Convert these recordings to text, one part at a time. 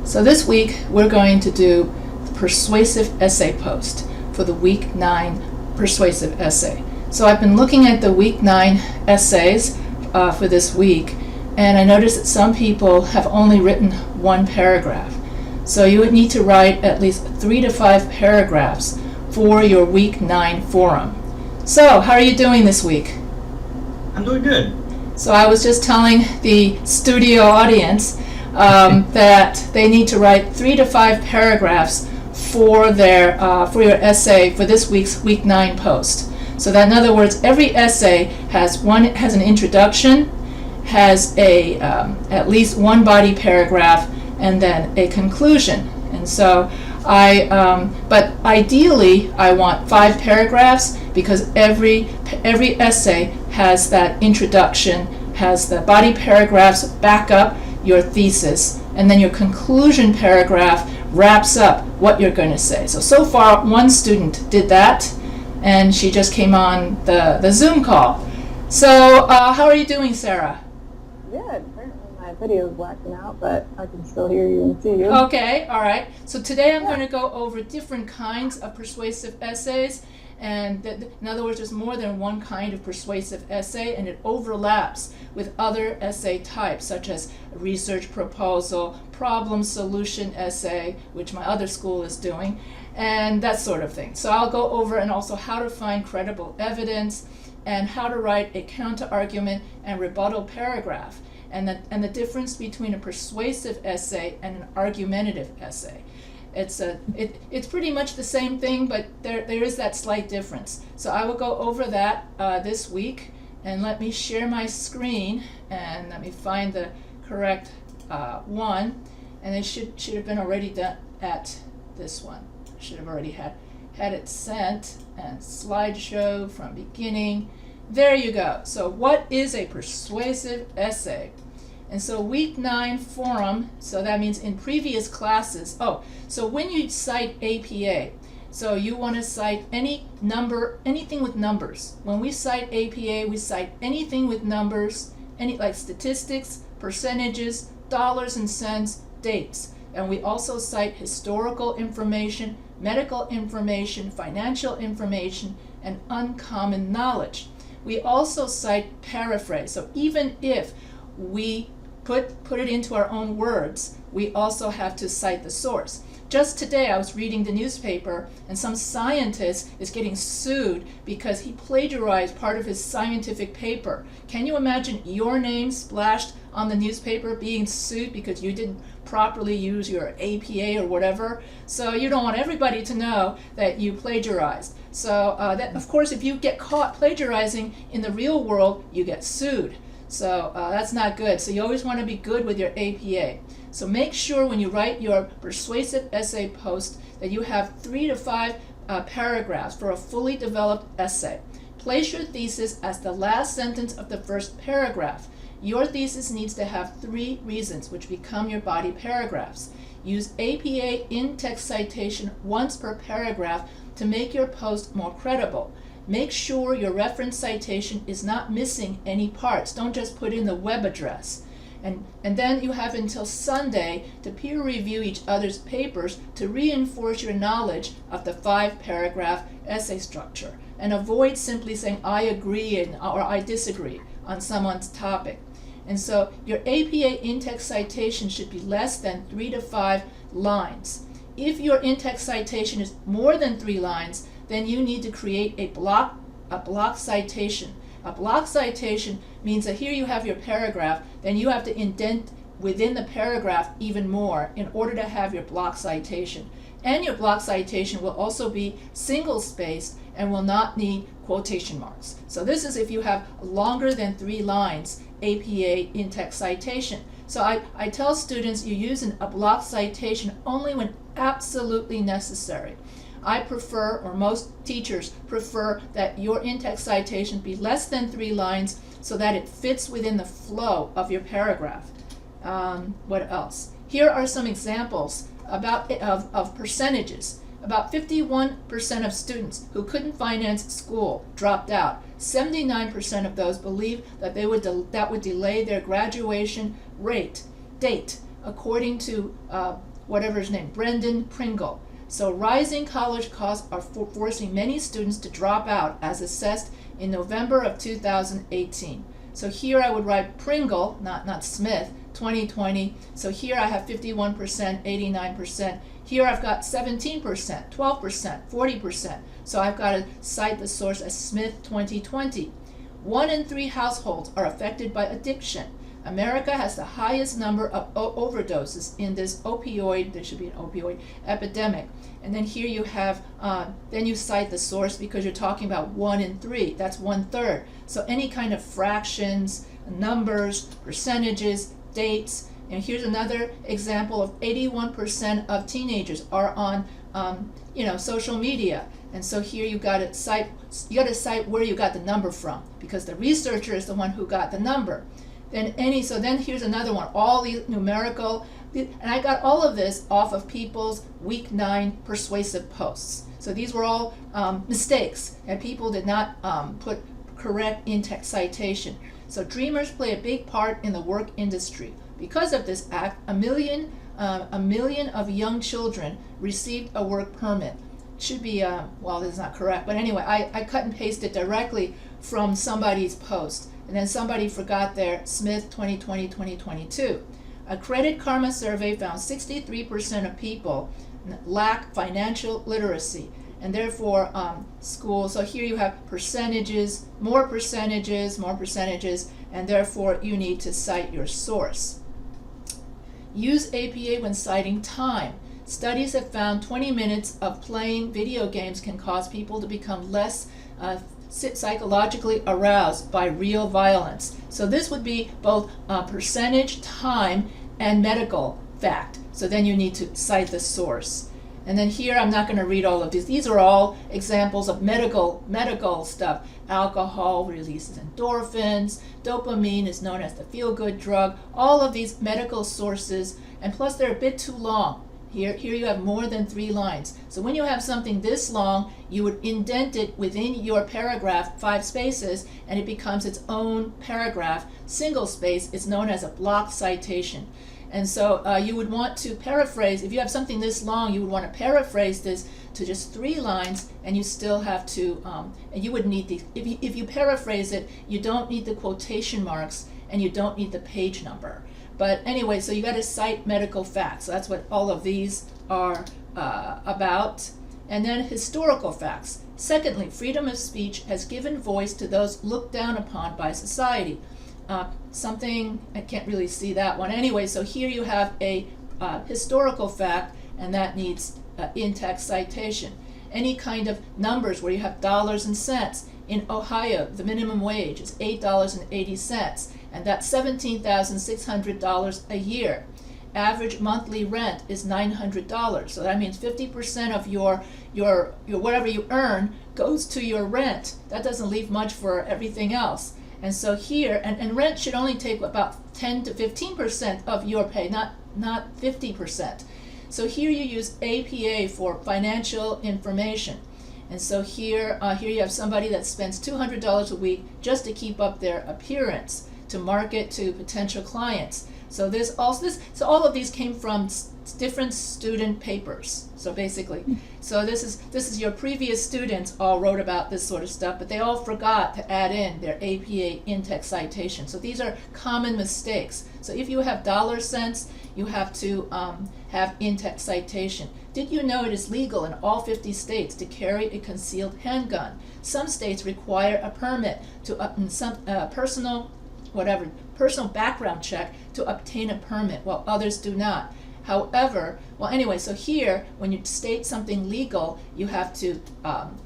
So this week we're going to do the persuasive essay post for the week 9 persuasive essay. So I've been looking at the week 9 essays for this week, and I noticed that some people have only written one paragraph. So you would need to write at least 3 to 5 paragraphs for your week 9 forum. So how are you doing this week? I'm doing good. So I was just telling the studio audience that they need to write 3 to 5 paragraphs for their for your essay for this week's week 9 post. So that in other words, every essay has an introduction, has a at least one body paragraph, and then a conclusion. And so but ideally I want 5 paragraphs, because every essay has that introduction, has the body paragraphs back up your thesis, and then your conclusion paragraph wraps up what you're going to say. So far one student did that, and she just came on the Zoom call. So how are you doing, Sarah? Good. Apparently my video is blacking out, but I can still hear you and see you. Okay, all right. So today I'm going to go over different kinds of persuasive essays. And in other words, there's more than one kind of persuasive essay, and it overlaps with other essay types, such as research proposal, problem solution essay, which my other school is doing, and that sort of thing. So I'll go over and also how to find credible evidence, and how to write a counter-argument and rebuttal paragraph, and the difference between a persuasive essay and an argumentative essay. It's pretty much the same thing, but there is that slight difference. So I will go over that this week, and let me share my screen, and let me find the correct one, and it should have been already done at this one. Should have already had it sent, and slideshow from beginning. There you go. So what is a persuasive essay? And so week 9 forum, so that means in previous classes. So when you cite APA, so you want to cite any number, anything with numbers. When we cite APA, we cite anything with numbers, like statistics, percentages, dollars and cents, dates. And we also cite historical information, medical information, financial information, and uncommon knowledge. We also cite paraphrase. So even if we put it into our own words, we also have to cite the source. Just today I was reading the newspaper, and some scientist is getting sued because he plagiarized part of his scientific paper. Can you imagine your name splashed on the newspaper, being sued because you didn't properly use your APA or whatever? So you don't want everybody to know that you plagiarized. So that, of course, if you get caught plagiarizing in the real world, you get sued. So that's not good. So you always want to be good with your APA. So make sure when you write your persuasive essay post that you have 3 to 5 paragraphs for a fully developed essay. Place your thesis as the last sentence of the first paragraph. Your thesis needs to have 3 reasons, which become your body paragraphs. Use APA in-text citation once per paragraph to make your post more credible. Make sure your reference citation is not missing any parts. Don't just put in the web address. And then you have until Sunday to peer review each other's papers to reinforce your knowledge of the 5-paragraph essay structure. And avoid simply saying, I agree or I disagree on someone's topic. And so your APA in-text citation should be less than 3 to 5 lines. If your in-text citation is more than 3 lines, then you need to create a block citation. A block citation means that here you have your paragraph, then you have to indent within the paragraph even more in order to have your block citation. And your block citation will also be single-spaced and will not need quotation marks. So this is if you have longer than 3 lines APA in-text citation. So I tell students you use a block citation only when absolutely necessary. I prefer, or most teachers prefer, that your in-text citation be less than 3 lines so that it fits within the flow of your paragraph. What else? Here are some examples of percentages. About 51% of students who couldn't finance school dropped out. 79% of those believe that that would delay their graduation date, according to whatever his name, Brendan Pringle. So rising college costs are forcing many students to drop out as assessed in November of 2018. So here I would write Pringle, not Smith, 2020. So here I have 51%, 89%. Here I've got 17%, 12%, 40%. So I've got to cite the source as Smith 2020. 1 in 3 households are affected by addiction. America has the highest number of overdoses in this opioid, there should be an opioid, epidemic. And then here you have, then you cite the source because you're talking about 1 in 3, that's 1/3. So any kind of fractions, numbers, percentages, dates. And here's another example of 81% of teenagers are on, social media. And so here you got to cite where you got the number from because the researcher is the one who got the number. Then here's another one, all these numerical, and I got all of this off of People's Week 9 persuasive posts. So these were all mistakes, and people did not put correct in-text citation. So dreamers play a big part in the work industry. Because of this act, a million of young children received a work permit. Should be, this is not correct, but anyway, I cut and pasted directly from somebody's post. And then somebody forgot their Smith 2020, 2022. A Credit Karma survey found 63% of people lack financial literacy, and therefore schools. So here you have percentages, more percentages, and therefore you need to cite your source. Use APA when citing time. Studies have found 20 minutes of playing video games can cause people to become less psychologically aroused by real violence. So this would be both percentage, time, and medical fact. So then you need to cite the source. And then here, I'm not going to read all of these. These are all examples of medical stuff. Alcohol releases endorphins. Dopamine is known as the feel-good drug. All of these medical sources, and plus they're a bit too long. Here you have more than 3 lines. So when you have something this long, you would indent it within your paragraph 5 spaces, and it becomes its own paragraph. Single space is known as a block citation. And so you would want to paraphrase, if you have something this long, you would want to paraphrase this to just 3 lines, and you still have to, and you would need the, if you paraphrase it, you don't need the quotation marks, and you don't need the page number. But anyway, so you got to cite medical facts. So that's what all of these are about. And then historical facts. Secondly, freedom of speech has given voice to those looked down upon by society. Something, I can't really see that one. Anyway, so here you have a historical fact, and that needs in-text citation. Any kind of numbers where you have dollars and cents. In Ohio, the minimum wage is $8.80, and that's $17,600 a year. Average monthly rent is $900, so that means 50% of your whatever you earn goes to your rent. That doesn't leave much for everything else. And so here, and rent should only take about 10 to 15% of your pay, not 50%. So here you use APA for financial information. And so here you have somebody that spends $200 a week just to keep up their appearance, to market to potential clients. So all of these came from different student papers. So basically, so this is your previous students all wrote about this sort of stuff, but they all forgot to add in their APA in-text citation. So these are common mistakes. So if you have dollar cents, you have to have in-text citation. Did you know it is legal in all 50 states to carry a concealed handgun? Some states require a permit to personal background check to obtain a permit, while others do not. However, so here, when you state something legal, you have to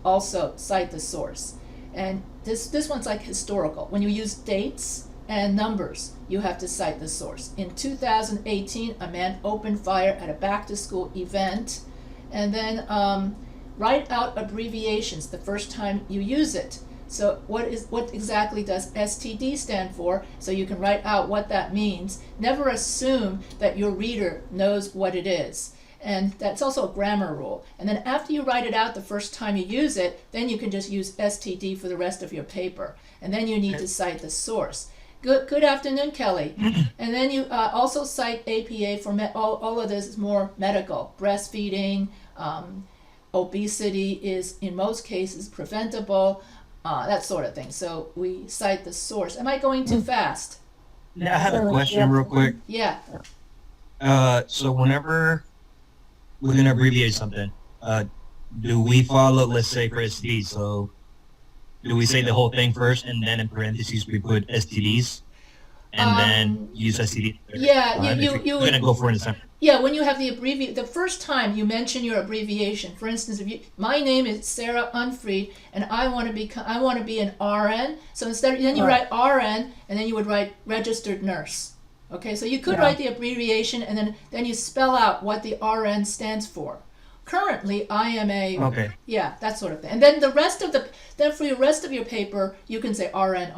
also cite the source. And this one's like historical. When you use dates and numbers, you have to cite the source. In 2018, a man opened fire at a back-to-school event, and then write out abbreviations the first time you use it. So what exactly does STD stand for? So you can write out what that means. Never assume that your reader knows what it is. And that's also a grammar rule. And then after you write it out the first time you use it, then you can just use STD for the rest of your paper. And then you need to cite the source. Good afternoon, Kelly. And then you also cite APA for all of this is more medical. Breastfeeding, obesity is in most cases preventable, that sort of thing. So we cite the source. Am I going too fast? Yeah, I have a question real quick. Yeah. So whenever we're gonna abbreviate something, do we follow, let's say for STDs, so do we say the whole thing first and then in parentheses we put STDs and then use STD? Yeah, you're gonna go for an example. Yeah, when you have the first time you mention your abbreviation. For instance, my name is Sarah Unfried, and I want to be an RN. So then you write RN, and then you would write registered nurse. Okay, so you could write the abbreviation, and then you spell out what the RN stands for. Currently, I am a that sort of thing. And then for the rest of your paper, you can say RN,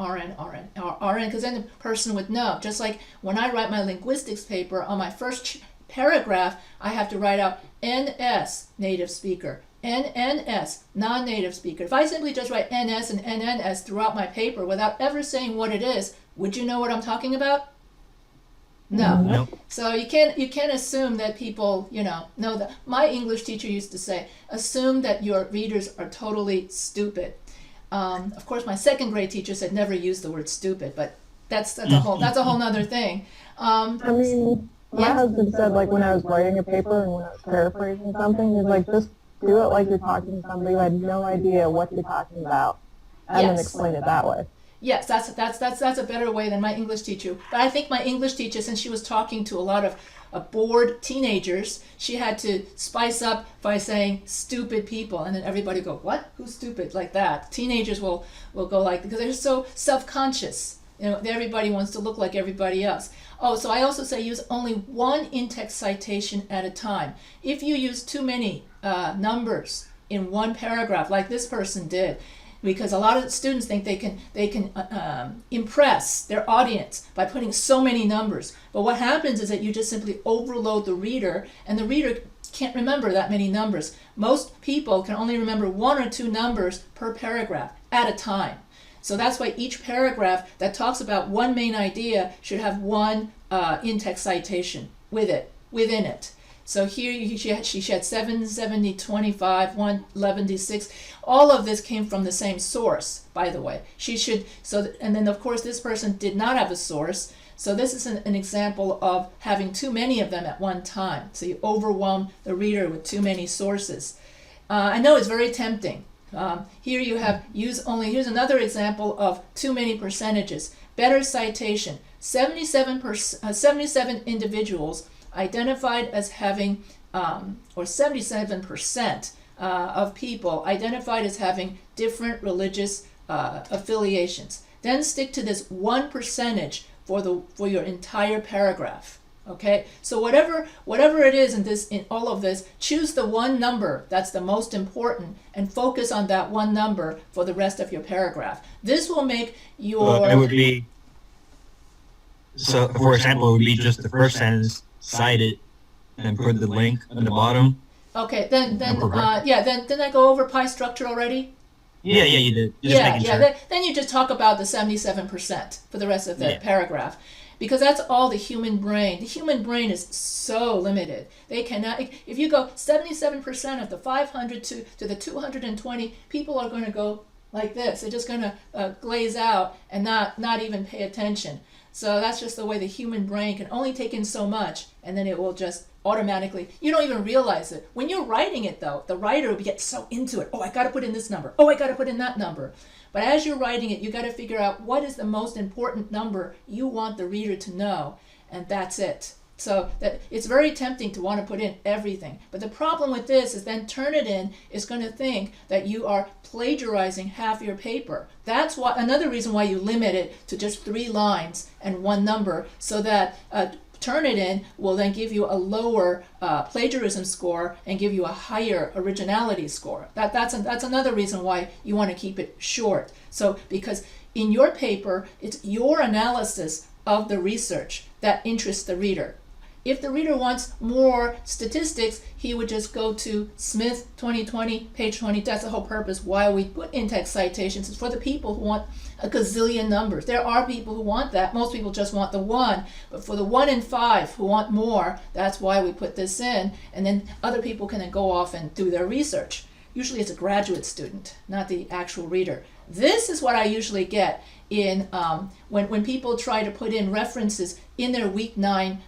because then the person would know. Just like when I write my linguistics paper on my first paragraph, I have to write out NS, native speaker, NNS, non-native speaker. If I simply just write NS and NNS throughout my paper without ever saying what it is, would you know what I'm talking about? No. Nope. So you can't assume that people, know that. My English teacher used to say, assume that your readers are totally stupid. Of course, my second grade teacher said never use the word stupid, but that's a whole nother thing. I mean, my husband said, like, when I was writing a paper and when I was paraphrasing something, he's like, just do it like you're talking to somebody who had no idea what you're talking about, and then explain it that way. Yes, that's a better way than my English teacher. But I think my English teacher, since she was talking to a lot of bored teenagers, she had to spice up by saying stupid people, and then everybody go, what? Who's stupid? Like that. Teenagers will go like, because they're so self-conscious. Everybody wants to look like everybody else. Oh, so I also say use only one in-text citation at a time. If you use too many numbers in one paragraph, like this person did, because a lot of students think they can impress their audience by putting so many numbers. But what happens is that you just simply overload the reader, and the reader can't remember that many numbers. Most people can only remember one or two numbers per paragraph at a time. So that's why each paragraph that talks about one main idea should have one in-text citation within it. So here she had 770, 25, 176. All of this came from the same source, by the way. And then of course this person did not have a source. So this is an example of having too many of them at one time. So you overwhelm the reader with too many sources. I know it's very tempting. Here you have here's another example of too many percentages. Better citation. 77 individuals identified as having, or 77% of people identified as having different religious affiliations. Then stick to this 1% for your entire paragraph. Okay, so whatever it is in all of this, choose the one number that's the most important and focus on that one number for the rest of your paragraph. This will make your. It would be. So, for example, it would be just the first sentence, cite it, and put the link on the bottom. Okay, then I go over pie structure already. Yeah, you did. Just making sure. Then you just talk about the 77% for the rest of the paragraph. Because that's all the human brain. The human brain is so limited. They cannot, if you go 77% of the 500 to the 220, people are going to go like this. They're just going to glaze out and not even pay attention. So that's just the way the human brain can only take in so much, and then it will just automatically, you don't even realize it. When you're writing it though, the writer will get so into it. Oh, I got to put in this number. Oh, I got to put in that number. But as you're writing it, you got to figure out what is the most important number you want the reader to know, and that's it. So that it's very tempting to want to put in everything. But the problem with this is then Turnitin is going to think that you are plagiarizing half your paper. That's another reason why you limit it to just 3 lines and one number, so that Turnitin will then give you a lower plagiarism score and give you a higher originality score. That's another reason why you want to keep it short. So because in your paper, it's your analysis of the research that interests the reader. If the reader wants more statistics, he would just go to Smith 2020, page 20. That's the whole purpose why we put in-text citations. It's for the people who want a gazillion numbers. There are people who want that. Most people just want the one. But for the 1 in 5 who want more, that's why we put this in. And then other people can then go off and do their research. Usually it's a graduate student, not the actual reader. This is what I usually get in when people try to put in references in their week 9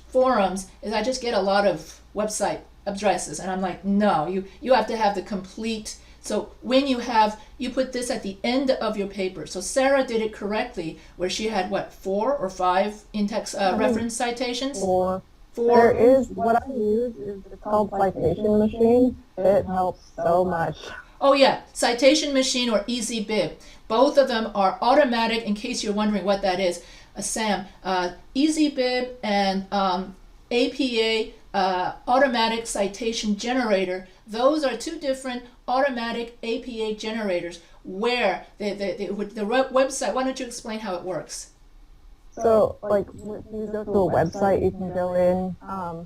forums, is I just get a lot of website addresses, and I'm like, no, you have to have the complete. So when you put this at the end of your paper. So Sarah did it correctly, where she had 4 or 5 in-text reference citations? 4. 4. There is, what I use is, it's called Citation Machine. It helps so much. Oh yeah, Citation Machine or Easy Bib. Both of them are automatic, in case you're wondering what that is. Sam, Easy Bib and APA Automatic Citation Generator, those are 2 different automatic APA generators where the website, why don't you explain how it works? So, like, if you go to a website, you can go in,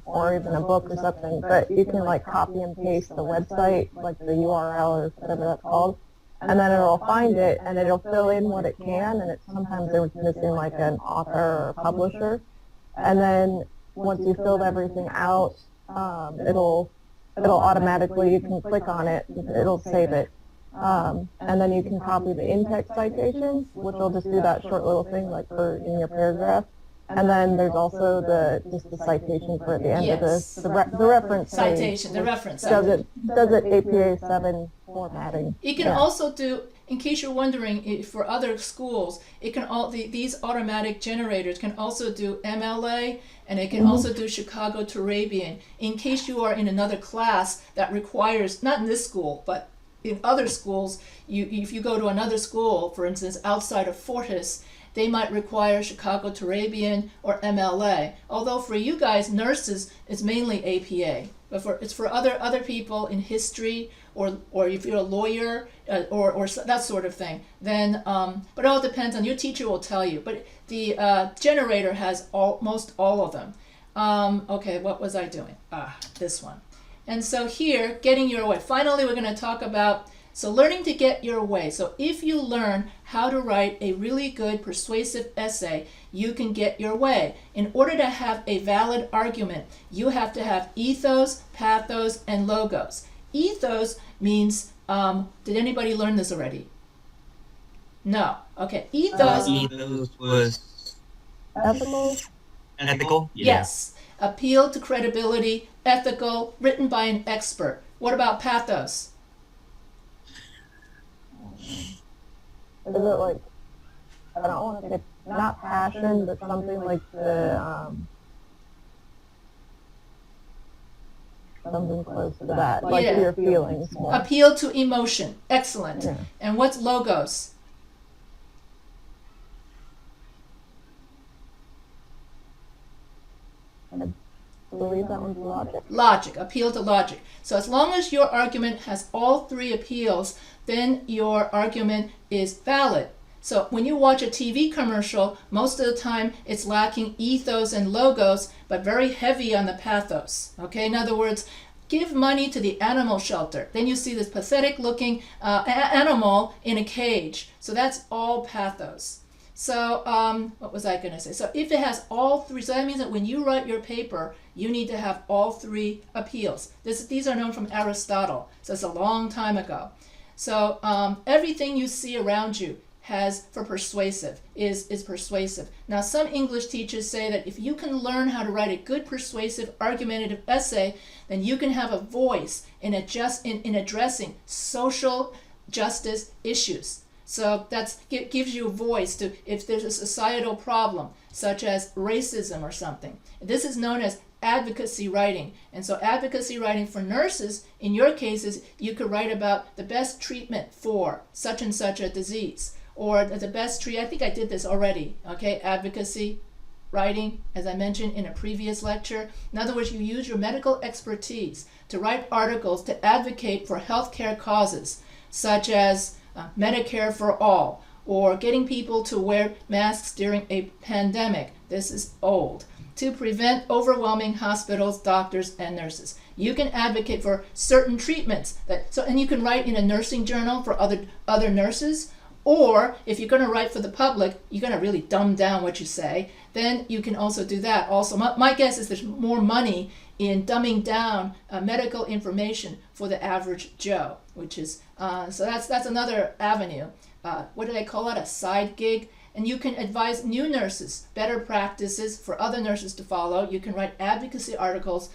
or even a book or something, but you can, like, copy and paste the website, like the URL or whatever that's called, and then it'll find it, and it'll fill in what it can, and sometimes it's missing, like, an author or a publisher, and then once you filled everything out, it'll automatically, you can click on it, it'll save it. And then you can copy the in-text citations, which will just do that short little thing like in your paragraph. And then there's also just the citation for at the end of the reference citation, page, the reference. Does it APA 7 formatting. It can also do, in case you're wondering, for other schools, it can these automatic generators can also do MLA, and it can also do Chicago to Arabian. In case you are in another class that requires, not in this school, but in other schools, if you go to another school, for instance, outside of Fortis, they might require Chicago to Arabian or MLA. Although for you guys, nurses, it's mainly APA. But it's for other people in history or if you're a lawyer or that sort of thing. Then, but it all depends on, your teacher will tell you. But the generator has most all of them. Okay, what was I doing? This one. And so here, getting your way. Finally, we're going to talk about, so learning to get your way. So if you learn how to write a really good persuasive essay, you can get your way. In order to have a valid argument, you have to have ethos, pathos, and logos. Ethos means, did anybody learn this already? No. Okay, ethos. Ethos was ethical? Yeah. Yes. Appeal to credibility, ethical, written by an expert. What about pathos? Is it like, I don't want to say, not passion, but something like something close to that, like your feelings more. Appeal to emotion. Excellent. Yeah. And what's logos? I believe that one's logic. Logic, appeal to logic. So as long as your argument has all 3 appeals, then your argument is valid. So when you watch a TV commercial, most of the time it's lacking ethos and logos, but very heavy on the pathos. Okay, in other words, give money to the animal shelter. Then you see this pathetic looking animal in a cage. So that's all pathos. So what was I going to say? So if it has all 3, so that means that when you write your paper, you need to have all 3 appeals. These are known from Aristotle, so it's a long time ago. So everything you see around you has, for persuasive, is persuasive. Now some English teachers say that if you can learn how to write a good persuasive argumentative essay, then you can have a voice in addressing social justice issues. So that gives you a voice to, if there's a societal problem, such as racism or something. This is known as advocacy writing. And so advocacy writing for nurses, in your cases, you could write about the best treatment for such and such a disease, or the best I think I did this already, okay, advocacy writing, as I mentioned in a previous lecture. In other words, you use your medical expertise to write articles to advocate for healthcare causes, such as Medicare for all, or getting people to wear masks during a pandemic. This is old. to prevent overwhelming hospitals, doctors, and nurses. You can advocate for certain treatments and you can write in a nursing journal for other nurses, or if you're going to write for the public, you're going to really dumb down what you say, then you can also do that. Also, my guess is there's more money in dumbing down medical information for the average Joe, which is, so that's another avenue. What do they call it? A side gig. And you can advise new nurses, better practices for other nurses to follow. You can write advocacy articles.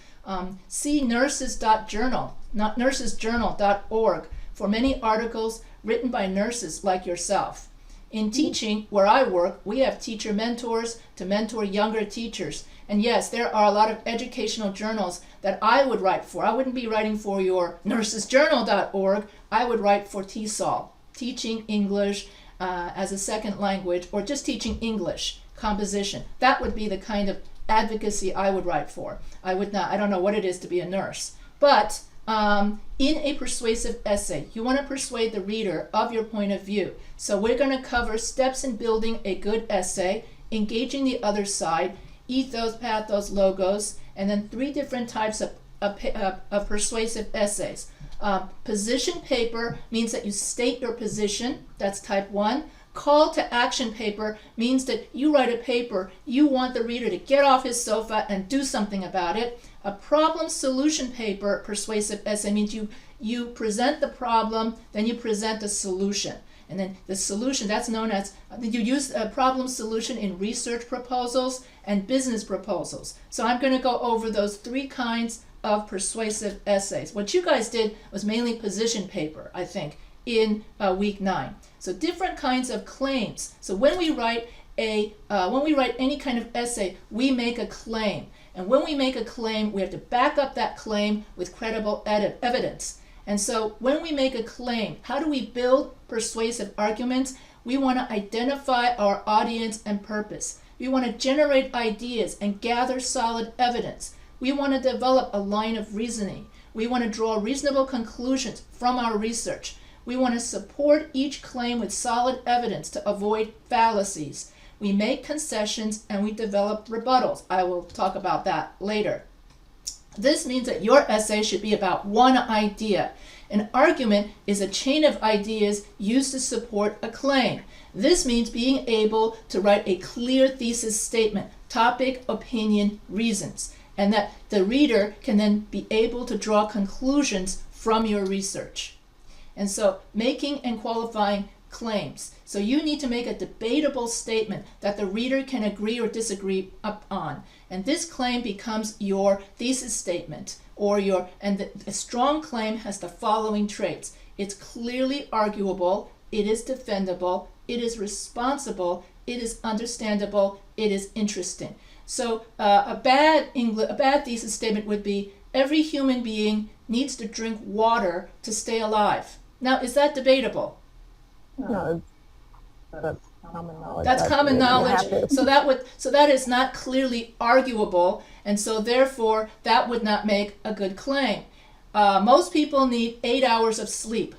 See nurses.journal, not nursesjournal.org, for many articles written by nurses like yourself. In teaching, where I work, we have teacher mentors to mentor younger teachers. And yes, there are a lot of educational journals that I would write for. I wouldn't be writing for your nursesjournal.org. I would write for TESOL, Teaching English as a Second Language, or just teaching English composition. That would be the kind of advocacy I would write for. I don't know what it is to be a nurse. But in a persuasive essay, you want to persuade the reader of your point of view. So we're going to cover steps in building a good essay, engaging the other side, ethos, pathos, logos, and then 3 different types of persuasive essays. Position paper means that you state your position. That's type 1. Call to action paper means that you write a paper, you want the reader to get off his sofa and do something about it. A problem solution paper persuasive essay means you present the problem, then you present a solution. And then the solution, that's known as, you use a problem solution in research proposals and business proposals. So I'm going to go over those 3 kinds of persuasive essays. What you guys did was mainly position paper, I think, in week 9. So different kinds of claims. So when we write any kind of essay, we make a claim. And when we make a claim, we have to back up that claim with credible evidence. And so when we make a claim, how do we build persuasive arguments? We want to identify our audience and purpose. We want to generate ideas and gather solid evidence. We want to develop a line of reasoning. We want to draw reasonable conclusions from our research. We want to support each claim with solid evidence to avoid fallacies. We make concessions and we develop rebuttals. I will talk about that later. This means that your essay should be about one idea. An argument is a chain of ideas used to support a claim. This means being able to write a clear thesis statement, topic, opinion, reasons, and that the reader can then be able to draw conclusions from your research. And so making and qualifying claims. So you need to make a debatable statement that the reader can agree or disagree upon. And this claim becomes your thesis statement, a strong claim has the following traits. It's clearly arguable, it is defendable, it is responsible, it is understandable, it is interesting. So a bad thesis statement would be, every human being needs to drink water to stay alive. Now, is that debatable? No, that's common knowledge. That's common knowledge. So that is not clearly arguable, and so therefore that would not make a good claim. Most people need 8 hours of sleep.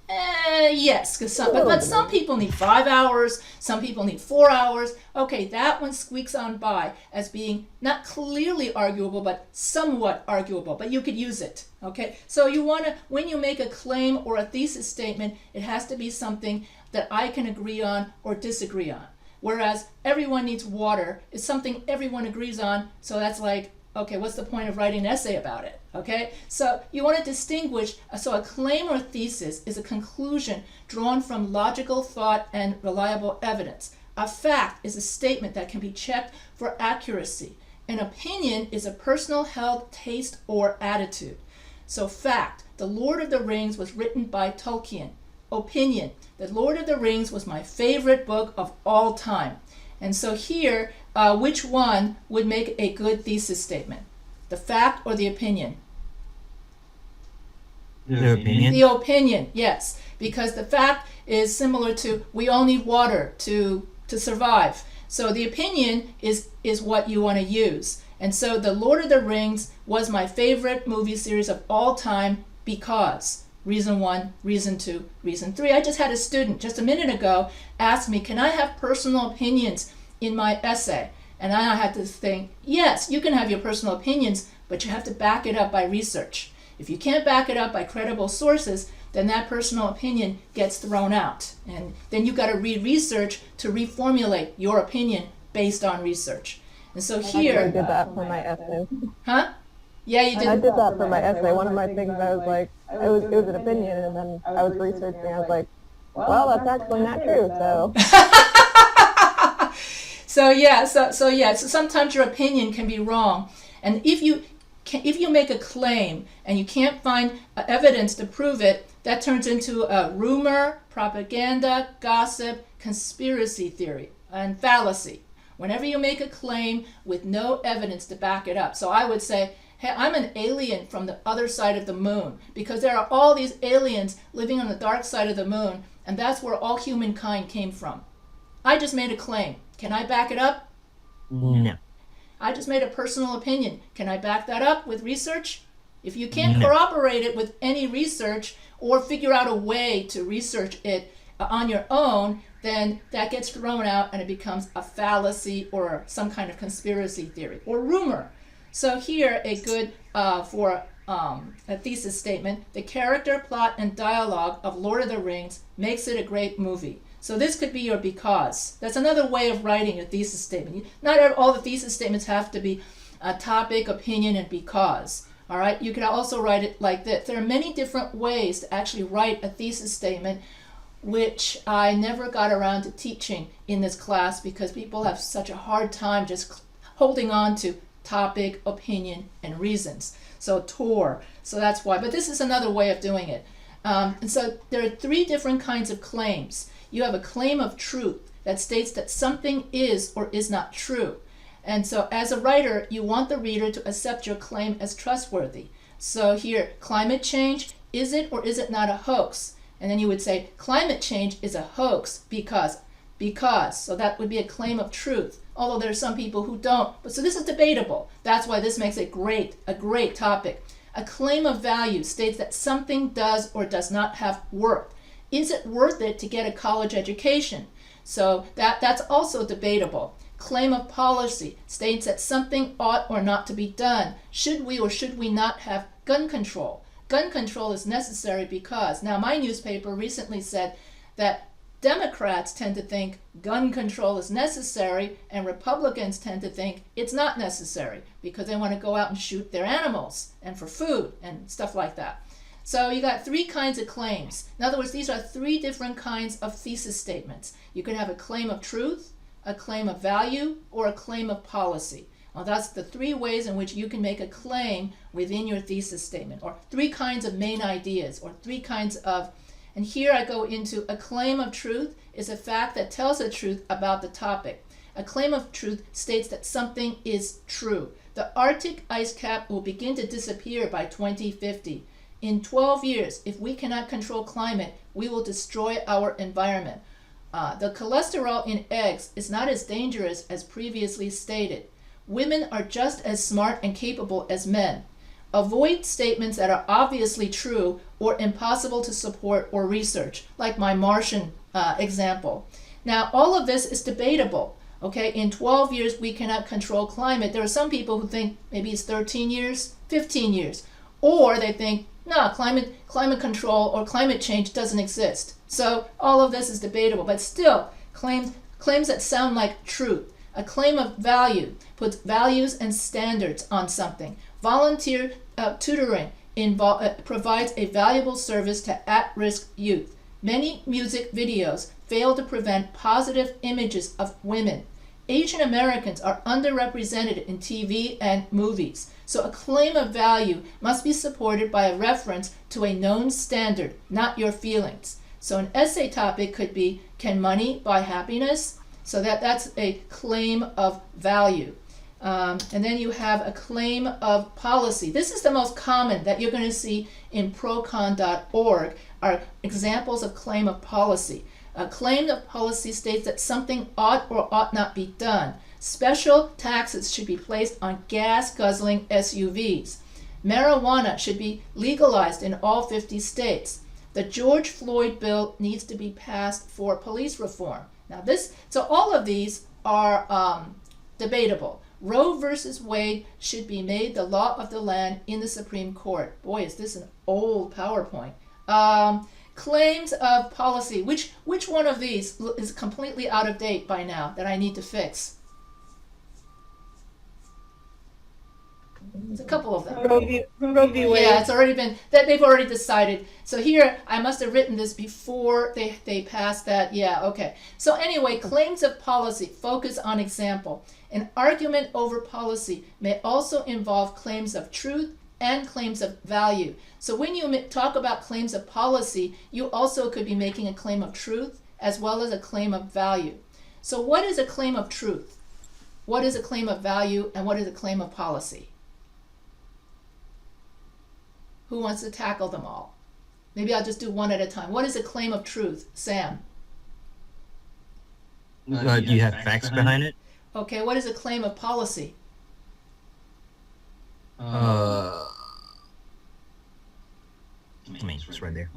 Yes, but some people need 5 hours, some people need 4 hours. Okay, that one squeaks on by as being not clearly arguable, but somewhat arguable, but you could use it. Okay, so you want to, when you make a claim or a thesis statement, it has to be something that I can agree on or disagree on. Whereas everyone needs water is something everyone agrees on, so that's like, okay, what's the point of writing an essay about it? Okay, so you want to distinguish, so a claim or thesis is a conclusion drawn from logical thought and reliable evidence. A fact is a statement that can be checked for accuracy. An opinion is a personal held taste or attitude. So fact, The Lord of the Rings was written by Tolkien. Opinion, The Lord of the Rings was my favorite book of all time. And so here, which one would make a good thesis statement? The fact or the opinion? The opinion. The opinion, yes. Because the fact is similar to we all need water to survive. So the opinion is what you want to use. And so The Lord of the Rings was my favorite movie series of all time because reason 1, reason 2, reason 3. I just had a student just a minute ago ask me, can I have personal opinions in my essay? And then I had to think, yes, you can have your personal opinions, but you have to back it up by research. If you can't back it up by credible sources, then that personal opinion gets thrown out. And then you got to read research to reformulate your opinion based on research. And so I here, did that for my essay. huh? Yeah, you I did. did that for my essay. One of my things, I was like, it was an opinion, and then I was researching. I was like, well, that's actually not true. So So sometimes your opinion can be wrong, and if you make a claim and you can't find evidence to prove it, that turns into a rumor, propaganda, gossip, conspiracy theory, and fallacy. Whenever you make a claim with no evidence to back it up. So I would say, hey, I'm an alien from the other side of the moon, because there are all these aliens living on the dark side of the moon, and that's where all humankind came from. I just made a claim. Can I back it up? No. I just made a personal opinion. Can I back that up with research? If you can't No. corroborate it with any research or figure out a way to research it on your own, then that gets thrown out and it becomes a fallacy or some kind of conspiracy theory or rumor. So here, a good for a thesis statement: the character, plot, and dialogue of Lord of the Rings makes it a great movie. So this could be your because. That's another way of writing a thesis statement. Not all the thesis statements have to be a topic, opinion, and because. All right, you could also write it like this. There are many different ways to actually write a thesis statement, which I never got around to teaching in this class because people have such a hard time just holding on to topic, opinion, and reasons. So TOR. So that's why. But this is another way of doing it. And so there are three different kinds of claims. You have a claim of truth that states that something is or is not true. And so as a writer, you want the reader to accept your claim as trustworthy. So here, climate change, is it or is it not a hoax? And then you would say, climate change is a hoax because. So that would be a claim of truth. Although there are some people who don't. But so this is debatable. That's why this makes it a great topic. A claim of value states that something does or does not have worth. Is it worth it to get a college education? So that's also debatable. Claim of policy states that something ought or not to be done. Should we or should we not have gun control? Gun control is necessary because, now my newspaper recently said that Democrats tend to think gun control is necessary and Republicans tend to think it's not necessary because they want to go out and shoot their animals and for food and stuff like that. So you got three kinds of claims. In other words, these are three different kinds of thesis statements. You could have a claim of truth, a claim of value, or a claim of policy. Well, that's the three ways in which you can make a claim within your thesis statement, or three kinds of main ideas, or three kinds of, and here I go into a claim of truth is a fact that tells the truth about the topic. A claim of truth states that something is true. The Arctic ice cap will begin to disappear by 2050. In 12 years, if we cannot control climate, we will destroy our environment. The cholesterol in eggs is not as dangerous as previously stated. Women are just as smart and capable as men. Avoid statements that are obviously true or impossible to support or research, like my Martian example. Now, all of this is debatable. Okay, in 12 years, we cannot control climate. There are some people who think maybe it's 13 years, 15 years, or they think, no, climate control or climate change doesn't exist. So all of this is debatable, but still, claims that sound like truth. A claim of value puts values and standards on something. Volunteer tutoring provides a valuable service to at-risk youth. Many music videos fail to prevent positive images of women. Asian Americans are underrepresented in TV and movies. So a claim of value must be supported by a reference to a known standard, not your feelings. So an essay topic could be, can money buy happiness? So that's a claim of value. And then you have a claim of policy. This is the most common that you're going to see in procon.org are examples of claim of policy. A claim of policy states that something ought or ought not be done. Special taxes should be placed on gas-guzzling SUVs. Marijuana should be legalized in all 50 states. The George Floyd bill needs to be passed for police reform. Now so all of these are Debatable. Roe versus Wade should be made the law of the land in the Supreme Court. Boy, is this an old PowerPoint. Claims of policy. Which one of these is completely out of date by now that I need to fix? There's a couple of them. Roe v. Wade. Yeah, it's already been that they've already decided. So here I must have written this before they passed that. Yeah, okay. So anyway, claims of policy focus on example. An argument over policy may also involve claims of truth and claims of value. So when you talk about claims of policy, you also could be making a claim of truth as well as a claim of value. So what is a claim of truth? What is a claim of value? And what is a claim of policy? Who wants to tackle them all? Maybe I'll just do one at a time. What is a claim of truth? Sam. Do you have facts behind it? Okay, what is a claim of policy? I mean, it's right there.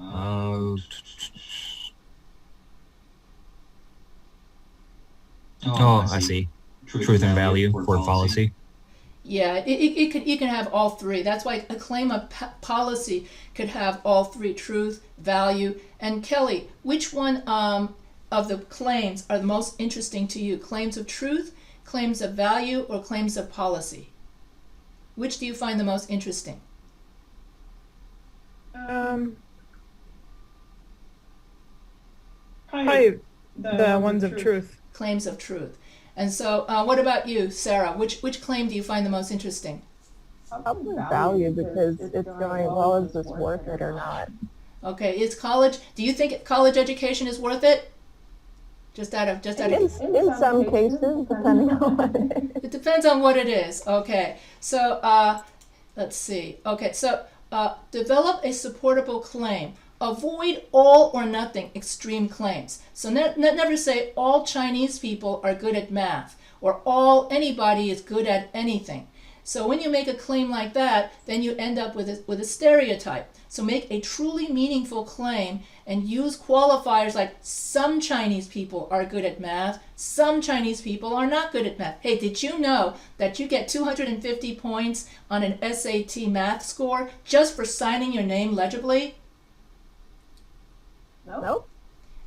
I see. Truth and value for policy. Yeah, you can have all three. That's why a claim of policy could have all three: truth, value, and Kelly. Which one of the claims are the most interesting to you? Claims of truth, claims of value, or claims of policy? Which do you find the most interesting? Probably the ones of truth. Claims of truth. And so, what about you, Sarah? Which claim do you find the most interesting? Probably value, because it's going, well, is this worth it or not? Okay, do you think college education is worth it? In some cases, depending on what it is. It depends on what it is. Okay, so let's see. Okay, so develop a supportable claim. Avoid all or nothing extreme claims. So never say all Chinese people are good at math or anybody is good at anything. So when you make a claim like that, then you end up with a stereotype. So make a truly meaningful claim and use qualifiers like some Chinese people are good at math, some Chinese people are not good at math. Hey, did you know that you get 250 points on an SAT math score just for signing your name legibly? Nope.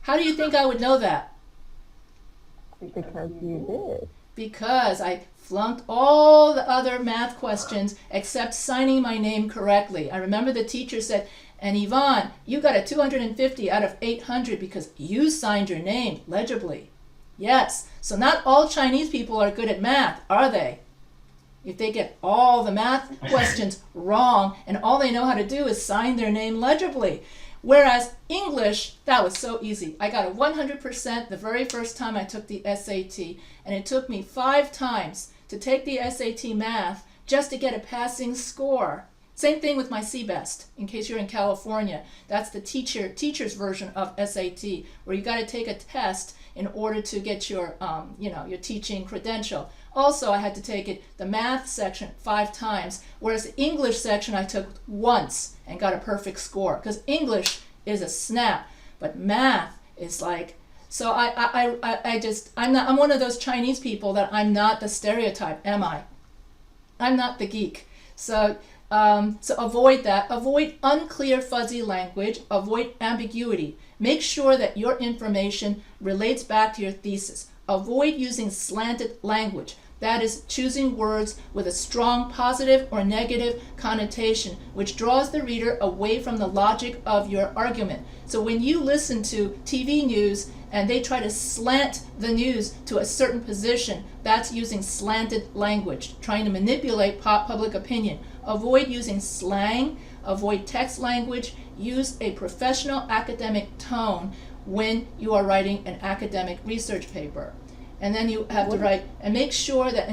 How do you think I would know that? Because you did. Because I flunked all the other math questions except signing my name correctly. I remember the teacher said, and Yvonne, you got a 250 out of 800 because you signed your name legibly. Yes, so not all Chinese people are good at math, are they? If they get all the math questions wrong and all they know how to do is sign their name legibly. Whereas English, that was so easy. I got a 100% the very first time I took the SAT, and it took me 5 times to take the SAT math just to get a passing score. Same thing with my CBEST, in case you're in California. That's the teacher's version of SAT, where you got to take a test in order to get your teaching credential. Also, I had to take the math section 5 times, whereas the English section I took once and got a perfect score, because English is a snap, but math is like, so I'm one of those Chinese people that I'm not the stereotype, am I? I'm not the geek. So avoid that. Avoid unclear, fuzzy language. Avoid ambiguity. Make sure that your information relates back to your thesis. Avoid using slanted language. That is, choosing words with a strong positive or negative connotation, which draws the reader away from the logic of your argument. So when you listen to TV news and they try to slant the news to a certain position, that's using slanted language, trying to manipulate public opinion. Avoid using slang, avoid text language, use a professional academic tone when you are writing an academic research paper. And then you have to write, and make sure that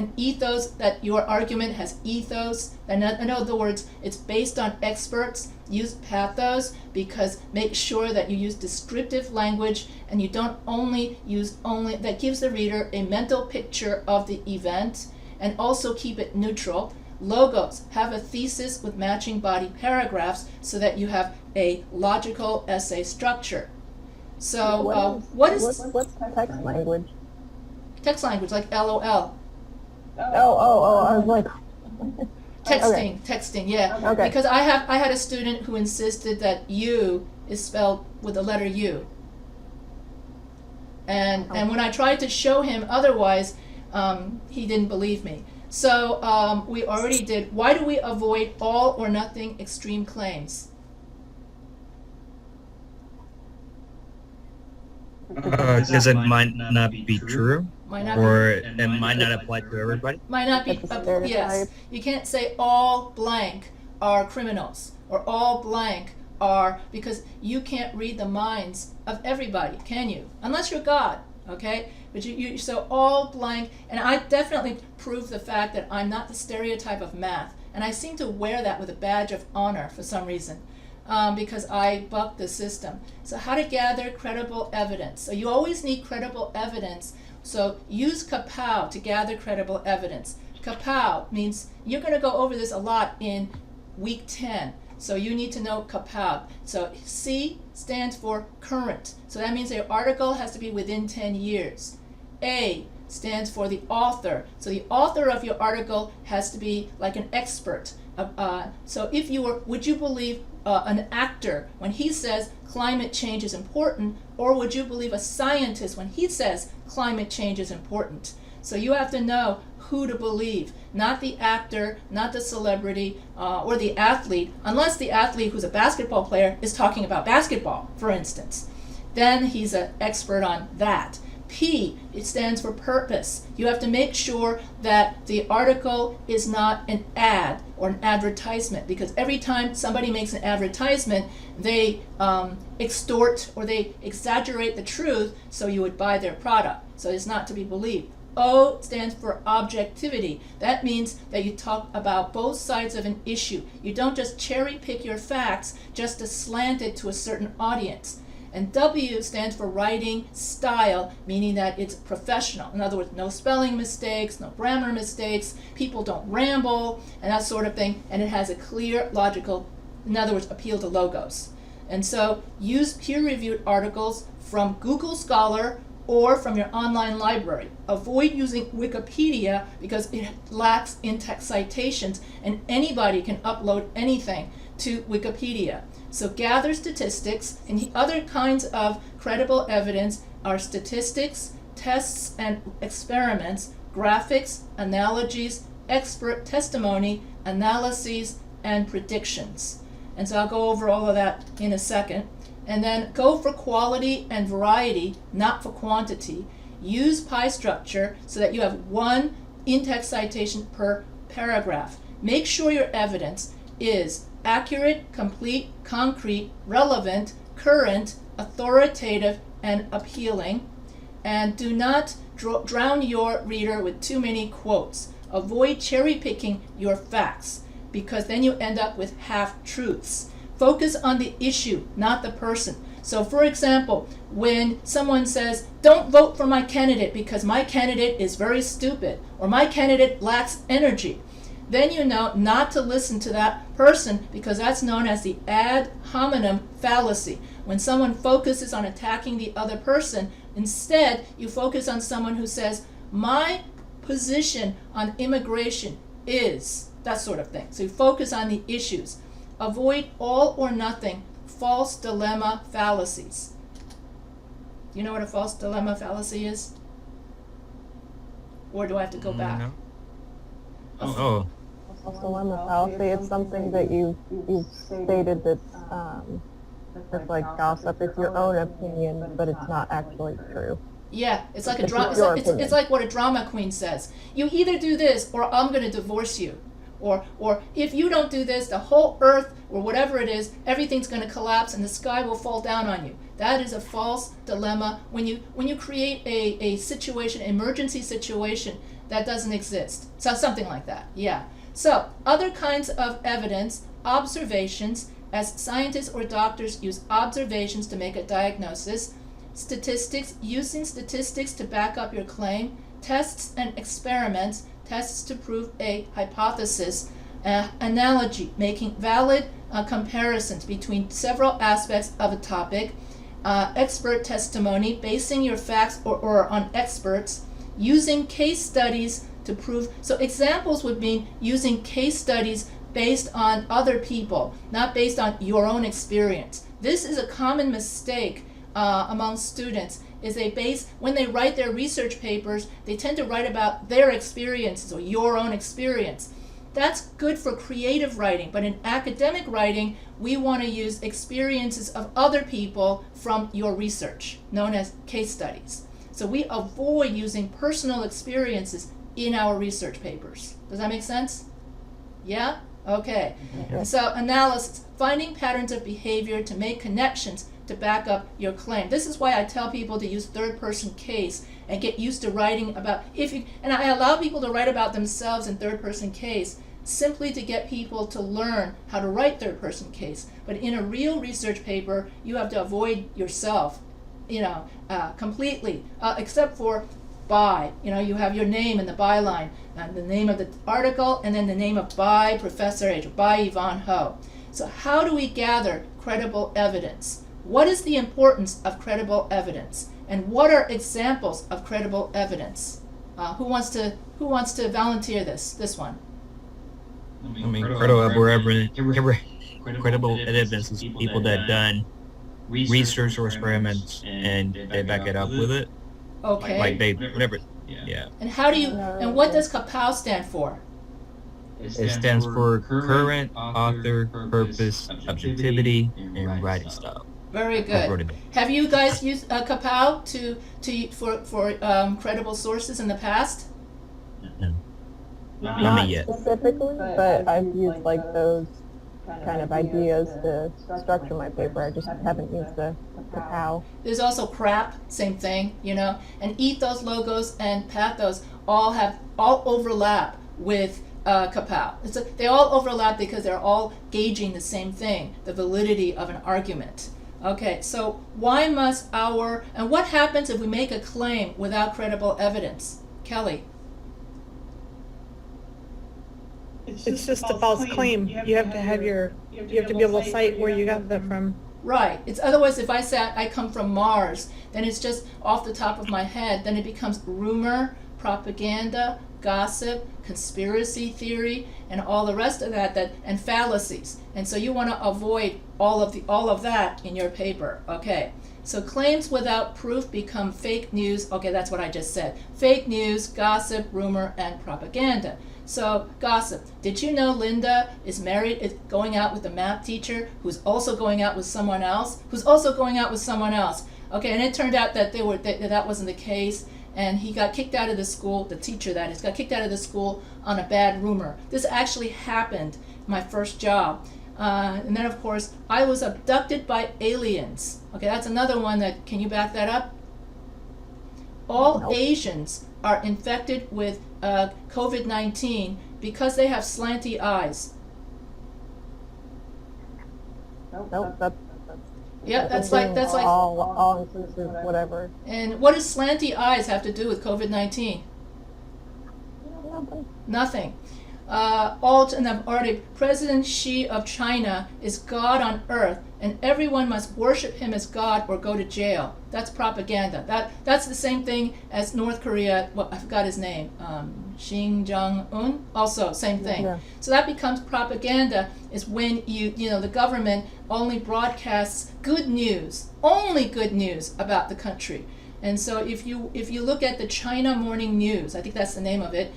that your argument has ethos. And in other words, it's based on experts. Use pathos, because make sure that you use descriptive language and you don't that gives the reader a mental picture of the event, and also keep it neutral. Logos, have a thesis with matching body paragraphs so that you have a logical essay structure. So what's text language? Text language, like LOL. I was like, Texting, yeah. Okay. Because I had a student who insisted that you is spelled with the letter U. And when I tried to show him otherwise, he didn't believe me. So we already did. Why do we avoid all or nothing extreme claims? Because it might not be true, Might not or it might not apply to everybody. might not be. It's a stereotype. Yes, you can't say all blank are criminals or all blank are, because you can't read the minds of everybody, can you? Unless you're God, okay? But you so all blank, and I definitely prove the fact that I'm not the stereotype of math, and I seem to wear that with a badge of honor for some reason. Because I buck the system. So how to gather credible evidence. So you always need credible evidence. So use kapow to gather credible evidence. Kapow means, you're going to go over this a lot in week 10. So you need to know kapow. So C stands for current. So that means your article has to be within 10 years. A stands for the author. So the author of your article has to be like an expert. So if you were, would you believe an actor when he says climate change is important, or would you believe a scientist when he says climate change is important? So you have to know who to believe, not the actor, not the celebrity, or the athlete, unless the athlete who's a basketball player is talking about basketball, for instance. Then he's an expert on that. P, it stands for purpose. You have to make sure that the article is not an ad or an advertisement, because every time somebody makes an advertisement, they extort or they exaggerate the truth so you would buy their product. So it's not to be believed. O stands for objectivity. That means that you talk about both sides of an issue. You don't just cherry pick your facts just to slant it to a certain audience. And W stands for writing style, meaning that it's professional. In other words, no spelling mistakes, no grammar mistakes, people don't ramble, and that sort of thing. And it has a clear, logical, in other words, appeal to logos. And so use peer-reviewed articles from Google Scholar or from your online library. Avoid using Wikipedia because it lacks in-text citations, and anybody can upload anything to Wikipedia. So gather statistics, and the other kinds of credible evidence are statistics, tests and experiments, graphics, analogies, expert testimony, analyses, and predictions. And so I'll go over all of that in a second. And then go for quality and variety, not for quantity. Use pie structure so that you have one in-text citation per paragraph. Make sure your evidence is accurate, complete, concrete, relevant, current, authoritative, and appealing. And do not drown your reader with too many quotes. Avoid cherry picking your facts, because then you end up with half-truths. Focus on the issue, not the person. So for example, when someone says, don't vote for my candidate because my candidate is very stupid, or my candidate lacks energy, then you know not to listen to that person, because that's known as the ad hominem fallacy. When someone focuses on attacking the other person, instead you focus on someone who says, my position on immigration is, that sort of thing. So you focus on the issues. Avoid all or nothing false dilemma fallacies. Do you know what a false dilemma fallacy is? Or do I have to go back? No. Oh. False dilemma fallacy. It's something that you've stated that's it's like gossip. It's your own opinion, but it's not actually true. Yeah, it's like a It's drama. your It's opinion. like what a drama queen says. You either do this, or I'm going to divorce you. Or if you don't do this, the whole earth, or whatever it is, everything's going to collapse and the sky will fall down on you. That is a false dilemma. When you create a situation, emergency situation that doesn't exist. So something like that, yeah. So other kinds of evidence, observations, as scientists or doctors use observations to make a diagnosis. Statistics, using statistics to back up your claim. Tests and experiments, tests to prove a hypothesis. Analogy, making valid comparisons between several aspects of a topic. Expert testimony, basing your facts or on experts. Using case studies to prove. So examples would mean using case studies based on other people, not based on your own experience. This is a common mistake among students, is when they write their research papers, they tend to write about their experiences or your own experience. That's good for creative writing, but in academic writing, we want to use experiences of other people from your research, known as case studies. So we avoid using personal experiences in our research papers. Does that make sense? Yeah? Okay. Yeah. So analysis, finding patterns of behavior to make connections to back up your claim. This is why I tell people to use third-person case and get used to writing about, and I allow people to write about themselves in third-person case simply to get people to learn how to write third-person case. But in a real research paper, you have to avoid yourself, completely, except for by. You have your name in the byline, and the name of the article, and then the name of by Professor H, by Yvonne Ho. So how do we gather credible evidence? What is the importance of credible evidence? And what are examples of credible evidence? Who wants to volunteer this one? I mean, credible evidence is people that done research or experiments and they back it up with it. Okay. Like they, whatever. Yeah. And and what does CAPAO stand for? It stands for current, author, purpose, objectivity, and writing style. Very good. Have you guys used CAPAO for credible sources in the past? No. Not yet. specifically, but I've used like those kind of ideas to structure my paper. I just haven't used the POW. There's also CRAP, same thing, and ethos, logos, and pathos all overlap with CAPAO. They all overlap because they're all gauging the same thing, the validity of an argument. Okay, so why must and what happens if we make a claim without credible evidence? Kelly? It's just a false claim. You have to be able to cite where you got that from. Right. Otherwise, if I say I come from Mars, then it's just off the top of my head. Then it becomes rumor, propaganda, gossip, conspiracy theory, and all the rest of that and fallacies. And so you want to avoid all of that in your paper. Okay. So claims without proof become fake news. Okay, that's what I just said. Fake news, gossip, rumor, and propaganda. So gossip. Did you know Linda is going out with a math teacher who's also going out with someone else? Okay, and it turned out that that wasn't the case, and he got kicked out of the school. The teacher, that is, got kicked out of the school on a bad rumor. This actually happened my first job. And then, of course, I was abducted by aliens. Okay, that's another one can you back that up? All Nope. Asians are infected with COVID-19 because they have slanty eyes. Nope, that's Yeah, that's like all inclusive, whatever. And what does slanty eyes have to do with COVID-19? Nothing. And I've already, President Xi of China is God on earth, and everyone must worship him as God or go to jail. That's propaganda. That's the same thing as North Korea. Well, I forgot his name. Kim Jong-un. Also, same thing. Yeah. So that becomes propaganda. Is when the government only broadcasts good news, only good news about the country. And so if you look at the China Morning News, I think that's the name of it.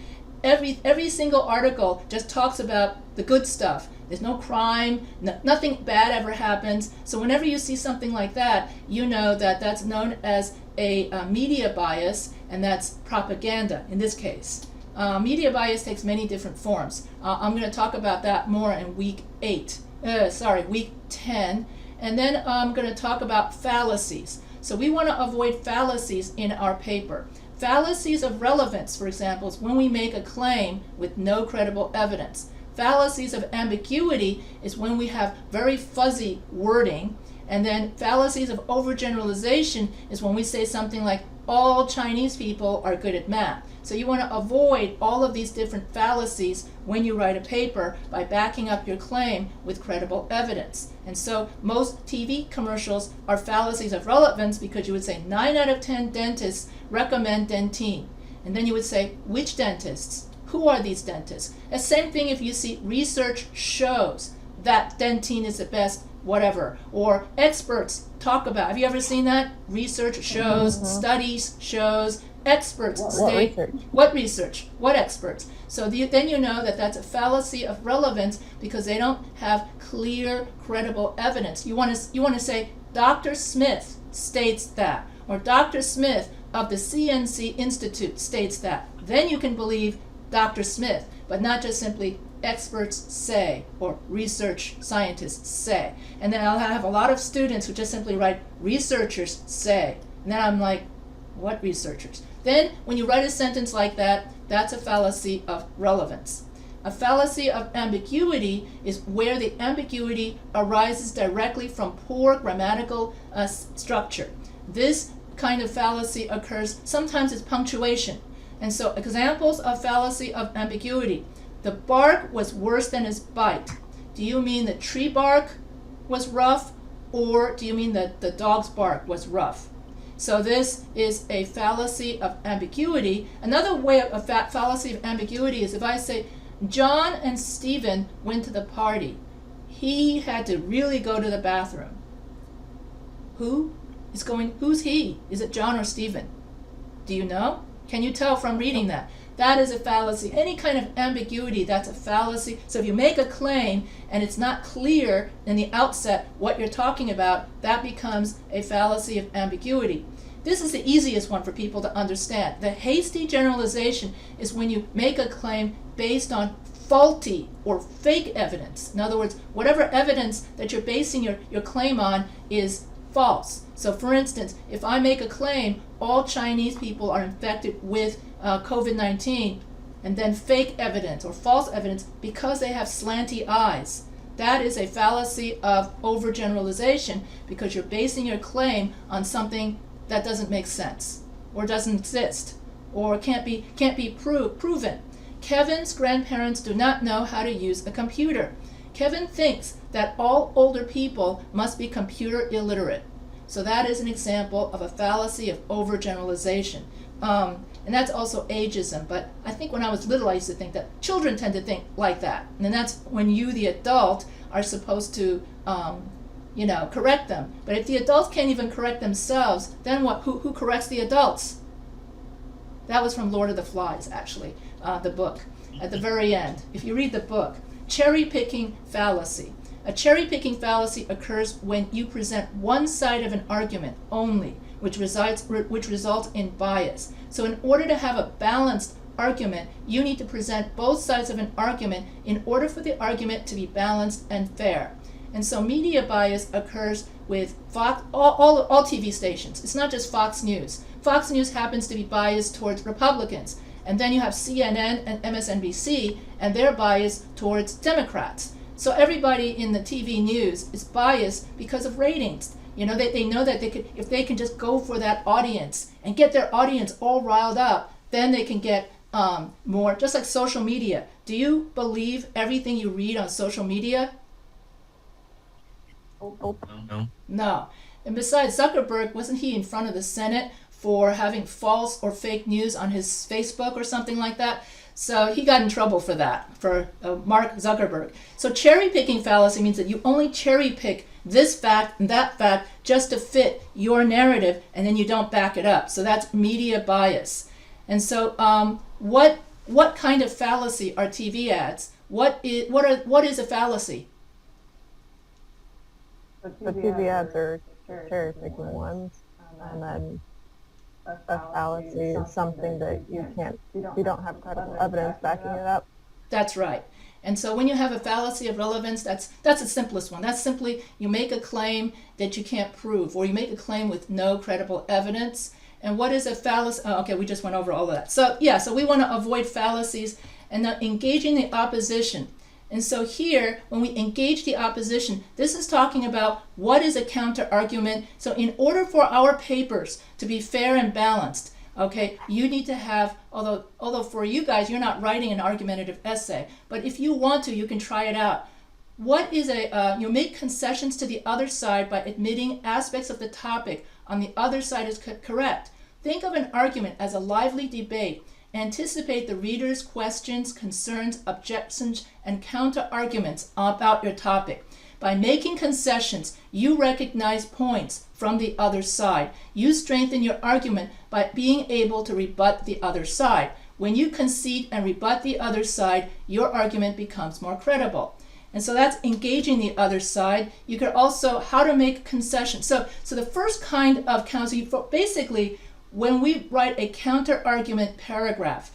Every single article just talks about the good stuff. There's no crime, nothing bad ever happens. So whenever you see something like that, you know that that's known as a media bias, and that's propaganda in this case. Media bias takes many different forms. I'm going to talk about that more in week 10. And then I'm going to talk about fallacies. So we want to avoid fallacies in our paper. Fallacies of relevance, for example, is when we make a claim with no credible evidence. Fallacies of ambiguity is when we have very fuzzy wording. And then fallacies of overgeneralization is when we say something like, all Chinese people are good at math. So you want to avoid all of these different fallacies when you write a paper by backing up your claim with credible evidence. And so most TV commercials are fallacies of relevance because you would say 9 out of 10 dentists recommend Dentyne. And then you would say, which dentists? Who are these dentists? The same thing if you see research shows that Dentine is the best, whatever. Or experts talk about, have you ever seen that? Research shows, studies shows, experts state. What research? What experts? So then you know that that's a fallacy of relevance because they don't have clear, credible evidence. You want to say, Dr. Smith states that, or Dr. Smith of the CNC Institute states that. Then you can believe Dr. Smith, but not just simply experts say or research scientists say. And then I'll have a lot of students who just simply write researchers say. And then I'm like, what researchers? Then when you write a sentence like that, that's a fallacy of relevance. A fallacy of ambiguity is where the ambiguity arises directly from poor grammatical structure. This kind of fallacy occurs, sometimes it's punctuation. And so examples of fallacy of ambiguity. The bark was worse than his bite. Do you mean the tree bark was rough, or do you mean that the dog's bark was rough? So this is a fallacy of ambiguity. Another way of fallacy of ambiguity is if I say, John and Stephen went to the party. He had to really go to the bathroom. Who's he? Is it John or Stephen? Do you know? Can you tell from reading that? That is a fallacy. Any kind of ambiguity, that's a fallacy. So if you make a claim and it's not clear in the outset what you're talking about, that becomes a fallacy of ambiguity. This is the easiest one for people to understand. The hasty generalization is when you make a claim based on faulty or fake evidence. In other words, whatever evidence that you're basing your claim on is false. So for instance, if I make a claim, all Chinese people are infected with COVID-19, and then fake evidence or false evidence because they have slanty eyes, that is a fallacy of overgeneralization because you're basing your claim on something that doesn't make sense or doesn't exist or can't be proven. Kevin's grandparents do not know how to use a computer. Kevin thinks that all older people must be computer illiterate. So that is an example of a fallacy of overgeneralization. And that's also ageism. But I think when I was little, I used to think that children tend to think like that. And then that's when you, the adult, are supposed to, correct them. But if the adults can't even correct themselves, then what? Who corrects the adults? That was from Lord of the Flies, actually, the book. At the very end, if you read the book, cherry-picking fallacy. A cherry-picking fallacy occurs when you present one side of an argument only, which results in bias. So in order to have a balanced argument, you need to present both sides of an argument in order for the argument to be balanced and fair. And so media bias occurs with Fox, all TV stations. It's not just Fox News. Fox News happens to be biased towards Republicans. And then you have CNN and MSNBC, and they're biased towards Democrats. So everybody in the TV news is biased because of ratings. They know that if they can just go for that audience and get their audience all riled up, then they can get more, just like social media. Do you believe everything you read on social media? No. No. And besides, Zuckerberg, wasn't he in front of the Senate for having false or fake news on his Facebook or something like that? So he got in trouble for that, for Mark Zuckerberg. So cherry-picking fallacy means that you only cherry-pick this fact and that fact just to fit your narrative, and then you don't back it up. So that's media bias. And so what kind of fallacy are TV ads? What is a fallacy? The TV ads are cherry-picking ones, and then a fallacy is something that you don't have credible evidence backing it up. That's right. And so when you have a fallacy of relevance, that's the simplest one. That's simply you make a claim that you can't prove, or you make a claim with no credible evidence. And what is a fallacy? Oh, okay, we just went over all of that. So we want to avoid fallacies and not engaging the opposition. And so here, when we engage the opposition, this is talking about what is a counter argument. So in order for our papers to be fair and balanced, okay, you need to have, although for you guys, you're not writing an argumentative essay, but if you want to, you can try it out. What is you make concessions to the other side by admitting aspects of the topic on the other side is correct. Think of an argument as a lively debate, Anticipate the reader's questions, concerns, objections, and counter-arguments about your topic. By making concessions, you recognize points from the other side. You strengthen your argument by being able to rebut the other side. When you concede and rebut the other side, your argument becomes more credible. And so that's engaging the other side. You could also, how to make concessions. So the first kind of counter, basically, when we write a counter-argument paragraph,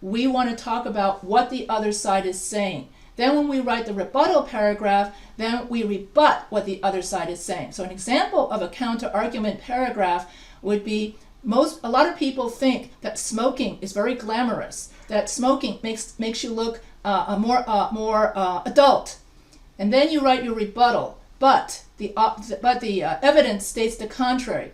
we want to talk about what the other side is saying. Then when we write the rebuttal paragraph, then we rebut what the other side is saying. So an example of a counter-argument paragraph would be, a lot of people think that smoking is very glamorous, that smoking makes you look more adult. And then you write your rebuttal, but the evidence states the contrary.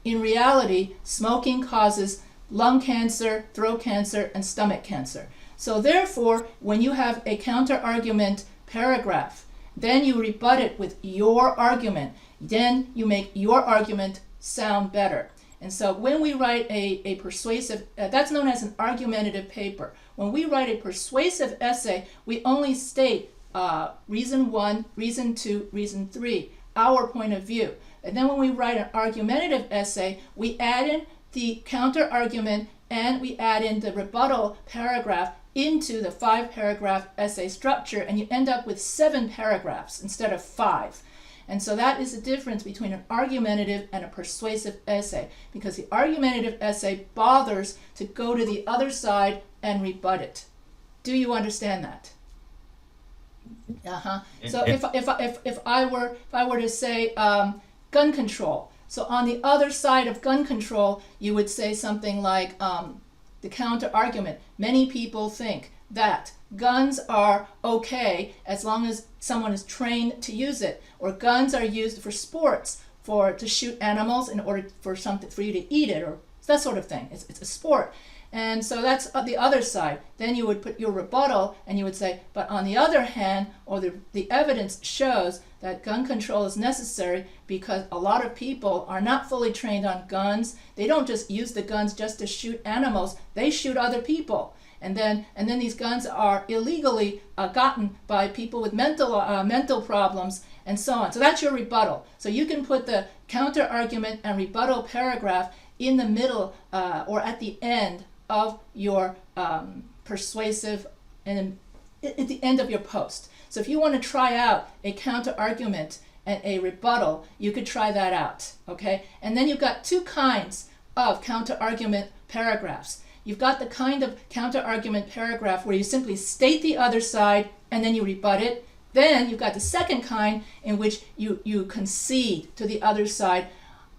In reality, smoking causes lung cancer, throat cancer, and stomach cancer. So therefore, when you have a counter-argument paragraph, then you rebut it with your argument. Then you make your argument sound better. And so when we write a persuasive, that's known as an argumentative paper. When we write a persuasive essay, we only state reason 1, reason 2, reason 3, our point of view. And then when we write an argumentative essay, we add in the counter-argument and we add in the rebuttal paragraph into the 5-paragraph essay structure, and you end up with 7 paragraphs instead of 5. And so that is the difference between an argumentative and a persuasive essay, because the argumentative essay bothers to go to the other side and rebut it. Do you understand that? So if I were to say gun control, so on the other side of gun control, you would say something like the counter argument. Many people think that guns are okay as long as someone is trained to use it, or guns are used for sports, to shoot animals in order for you to eat it, or that sort of thing. It's a sport. And so that's the other side. Then you would put your rebuttal and you would say, but on the other hand, or the evidence shows that gun control is necessary because a lot of people are not fully trained on guns. They don't just use the guns just to shoot animals, they shoot other people. And then these guns are illegally gotten by people with mental problems and so on. So that's your rebuttal. So you can put the counter argument and rebuttal paragraph in the middle or at the end of your persuasive, and at the end of your post. So if you want to try out a counter argument and a rebuttal, you could try that out, okay? And then you've got 2 kinds of counter argument paragraphs. You've got the kind of counter argument paragraph where you simply state the other side and then you rebut it. Then you've got the second kind in which you concede to the other side.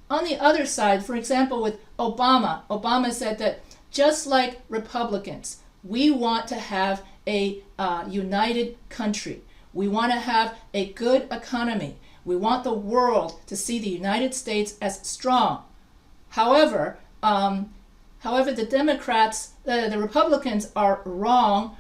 On the other side, for example, with Obama said that just like Republicans, we want to have a united country. We want to have a good economy. We want the world to see the United States as strong. However, the Democrats, the Republicans are wrong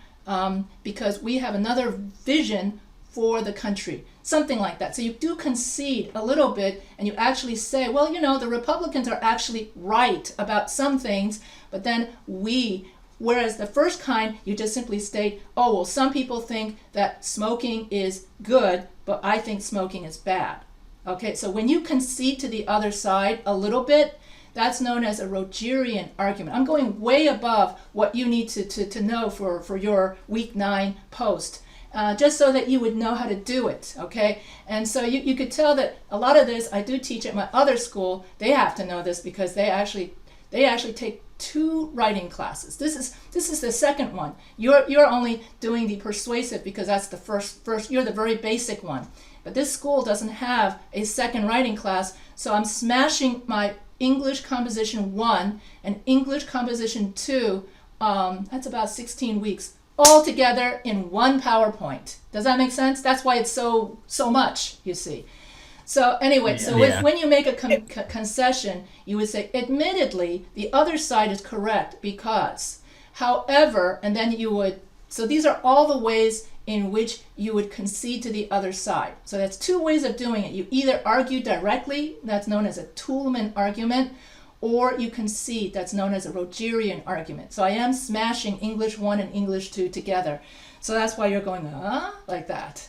because we have another vision for the country. Something like that. So you do concede a little bit and you actually say, well, the Republicans are actually right about some things, but then whereas the first kind, you just simply state, oh, well, some people think that smoking is good, but I think smoking is bad. Okay, so when you concede to the other side a little bit, that's known as a Rogerian argument. I'm going way above what you need to know for your week 9 post. Just so that you would know how to do it, okay? And so you could tell that a lot of this I do teach at my other school. They have to know this because they actually take 2 writing classes. This is the second one. You're only doing the persuasive because that's the first. You're the very basic one. But this school doesn't have a second writing class, so I'm smashing my English Composition 1 and English Composition 2. That's about 16 weeks. All together in one PowerPoint. Does that make sense? That's why it's so much, you see. So anyway, when you make a concession, you would say, admittedly, the other side is correct because, however, and then you would, so these are all the ways in which you would concede to the other side. So that's 2 ways of doing it. You either argue directly, that's known as a Toulmin argument, or you concede. That's known as a Rogerian argument. So I am smashing English 1 and English 2 together. So that's why you're going, like that.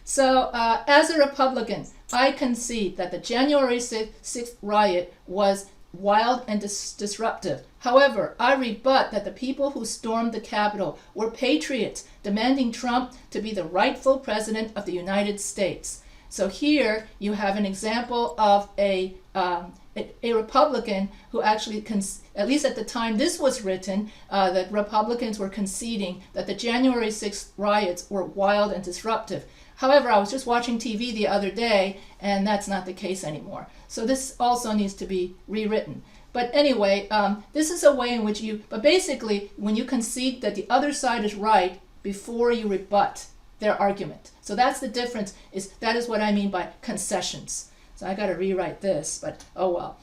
So as a Republican, I concede that the January 6th riot was wild and disruptive. However, I rebut that the people who stormed the Capitol were patriots demanding Trump to be the rightful president of the United States. So here you have an example of a Republican who actually, at least at the time this was written, that Republicans were conceding that the January 6th riots were wild and disruptive. However, I was just watching TV the other day, and that's not the case anymore. So this also needs to be rewritten. But anyway, this is a way in which but basically, when you concede that the other side is right before you rebut their argument. So that's the difference, that is what I mean by concessions. So I got to rewrite this, but oh well.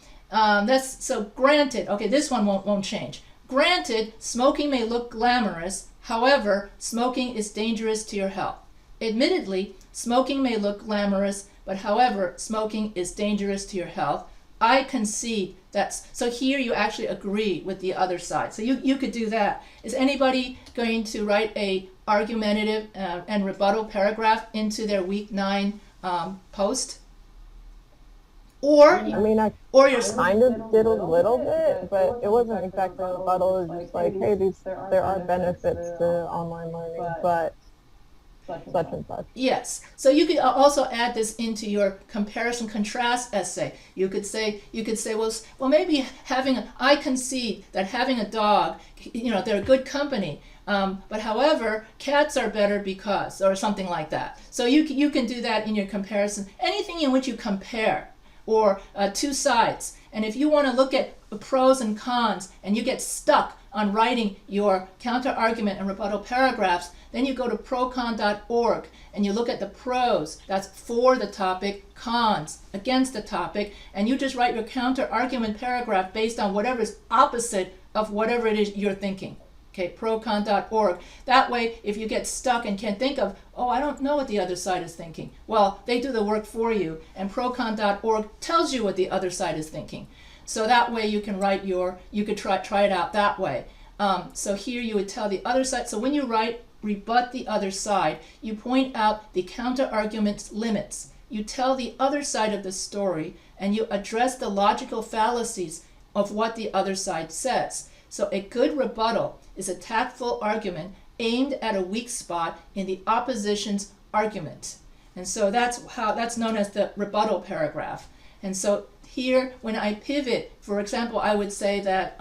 So granted, okay, this one won't change. Granted, smoking may look glamorous, however, smoking is dangerous to your health. Admittedly, smoking may look glamorous, but however, smoking is dangerous to your health. I concede so here you actually agree with the other side. So you could do that. Is anybody going to write a argumentative and rebuttal paragraph into their week 9 post? Or I mean, I kind of did a little bit, but it wasn't exactly a rebuttal. It was just like, hey, there are benefits to online learning, but such and such. Yes. So you could also add this into your comparison contrast essay. You could say, well, maybe I concede that having a dog, they're a good company. But however, cats are better because, or something like that. So you can do that in your comparison. Anything in which you compare, or two sides. And if you want to look at the pros and cons, and you get stuck on writing your counter-argument and rebuttal paragraphs, then you go to procon.org and you look at the pros, that's for the topic, cons, against the topic, and you just write your counter-argument paragraph based on whatever is opposite of whatever it is you're thinking. Okay, procon.org. That way, if you get stuck and can't think of, I don't know what the other side is thinking, well, they do the work for you, and procon.org tells you what the other side is thinking. So that way you can you could try it out that way. So here you would tell the other side. So when you rebut the other side, you point out the counter-argument's limits. You tell the other side of the story, and you address the logical fallacies of what the other side says. So a good rebuttal is a tactful argument aimed at a weak spot in the opposition's argument. And so that's known as the rebuttal paragraph. And so here, when I pivot, for example, I would say that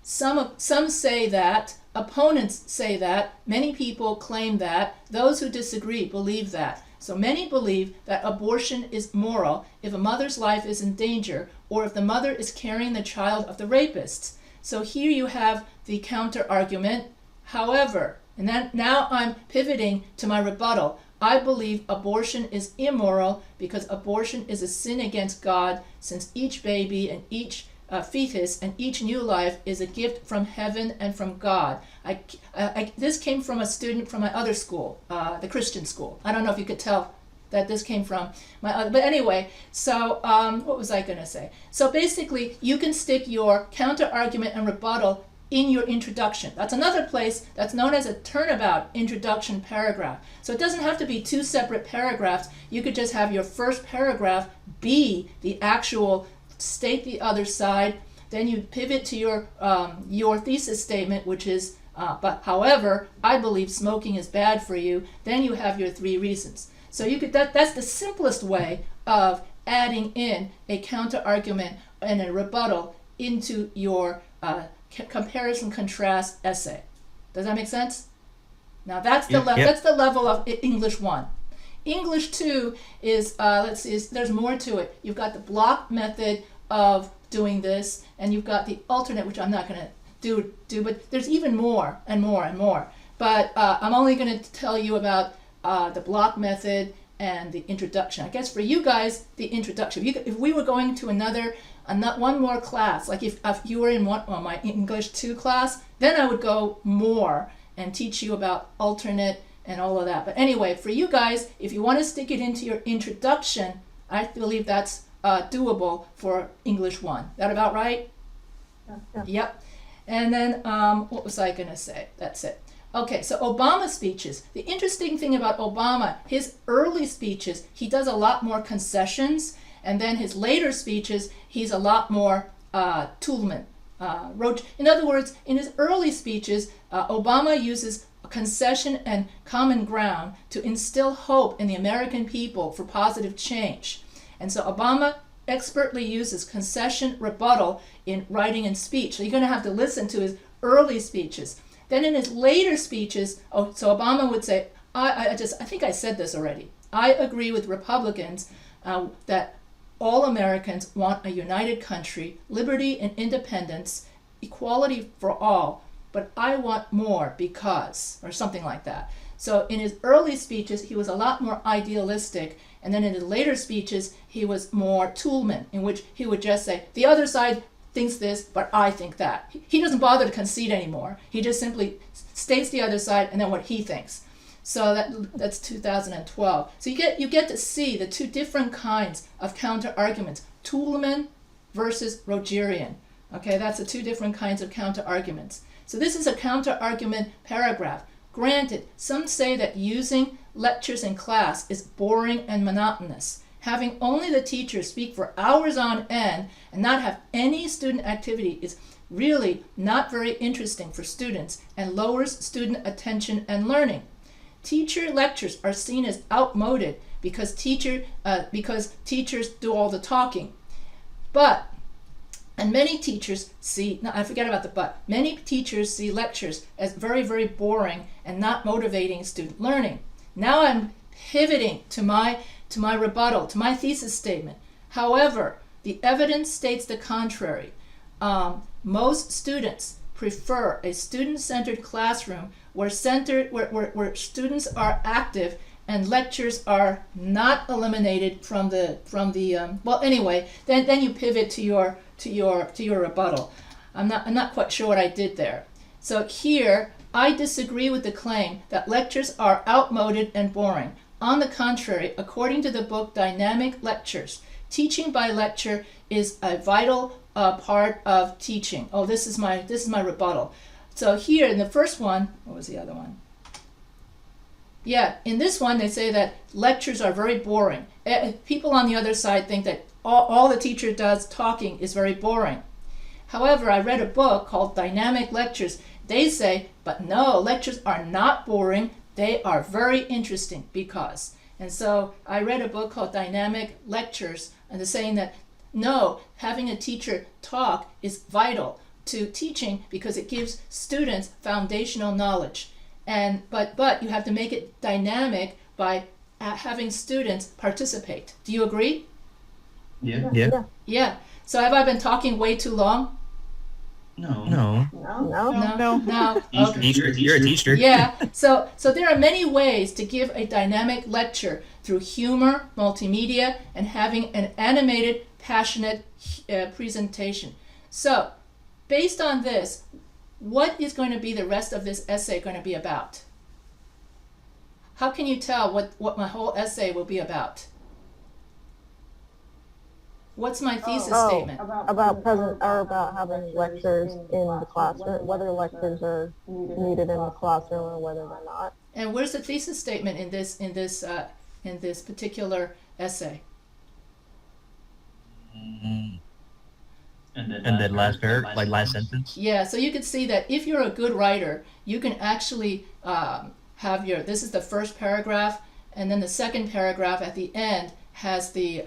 some say that, opponents say that, many people claim that, those who disagree believe that. So many believe that abortion is moral if a mother's life is in danger, or if the mother is carrying the child of the rapists. So here you have the counter argument. However, and then now I'm pivoting to my rebuttal. I believe abortion is immoral because abortion is a sin against God, since each baby and each fetus and each new life is a gift from heaven and from God. This came from a student from my other school, the Christian school. I don't know if you could tell that this came from my other, but anyway, so what was I going to say? So basically, you can stick your counter-argument and rebuttal in your introduction. That's another place that's known as a turnabout introduction paragraph. So it doesn't have to be 2 separate paragraphs. You could just have your first paragraph be the actual state the other side, then you pivot to your thesis statement, which is, but however, I believe smoking is bad for you. Then you have your 3 reasons. So you could that's the simplest way of adding in a counter argument and a rebuttal into your comparison contrast essay. Does that make sense? Now that's the that's the level of English 1. English 2 is there's more to it. You've got the block method of doing this, and you've got the alternate, which I'm not going to do, but there's even more and more and more. But I'm only going to tell you about the block method and the introduction. I guess for you guys, the introduction. If we were going to one more class, like if you were in my English 2 class, then I would go more and teach you about alternate and all of that. But anyway, for you guys, if you want to stick it into your introduction, I believe that's doable for English 1. That about right? Yeah. Yep. And then, what was I going to say? That's it. Okay, so Obama speeches. The interesting thing about Obama, his early speeches, he does a lot more concessions, and then his later speeches, he's a lot more Toolman. In other words, in his early speeches, Obama uses concession and common ground to instill hope in the American people for positive change. And so Obama expertly uses concession rebuttal in writing and speech. So you're going to have to listen to his early speeches. Then in his later speeches, so Obama would say, I think I said this already. I agree with Republicans that all Americans want a united country, liberty and independence, equality for all, but I want more because, or something like that. So in his early speeches, he was a lot more idealistic, and then in his later speeches, he was more Toolman, in which he would just say, the other side thinks this, but I think that. He doesn't bother to concede anymore. He just simply states the other side and then what he thinks. So that's 2012. So you get to see the two different kinds of counter arguments, Toolman versus Rogerian. Okay, that's the two different kinds of counter arguments. So this is a counter argument paragraph. Granted, some say that using lectures in class is boring and monotonous. Having only the teacher speak for hours on end and not have any student activity is really not very interesting for students and lowers student attention and learning. Teacher lectures are seen as outmoded because teachers do all the talking. Many teachers see lectures as very, very boring and not motivating student learning. Now I'm pivoting to my rebuttal, to my thesis statement. However, the evidence states the contrary. Most students prefer a student-centered classroom where students are active and lectures are not eliminated from the then you pivot to your rebuttal. I'm not quite sure what I did there. So here I disagree with the claim that lectures are outmoded and boring. On the contrary, according to the book Dynamic Lectures, teaching by lecture is a vital part of teaching. Oh, this is my rebuttal. So here in the first one, what was the other one? Yeah, in this one they say that lectures are very boring. People on the other side think that all the teacher does talking is very boring. However, I read a book called Dynamic Lectures. They say, but no, lectures are not boring. They are very interesting because. And so I read a book called Dynamic Lectures, and they're saying that no, having a teacher talk is vital to teaching because it gives students foundational knowledge. But you have to make it dynamic by having students participate. Do you agree? Yeah. Yeah. So have I been talking way too long? No. No. Okay. You're a teacher. Yeah. So there are many ways to give a dynamic lecture through humor, multimedia, and having an animated, passionate presentation. So based on this, what is going to be the rest of this essay going to be about? How can you tell what my whole essay will be about? What's my thesis statement? About having lectures in the classroom, whether lectures are needed in the classroom or whether they're not. And where's the thesis statement in this particular essay? And then last sentence. Yeah, so you can see that if you're a good writer, you can actually have this is the first paragraph, and then the second paragraph at the end has the,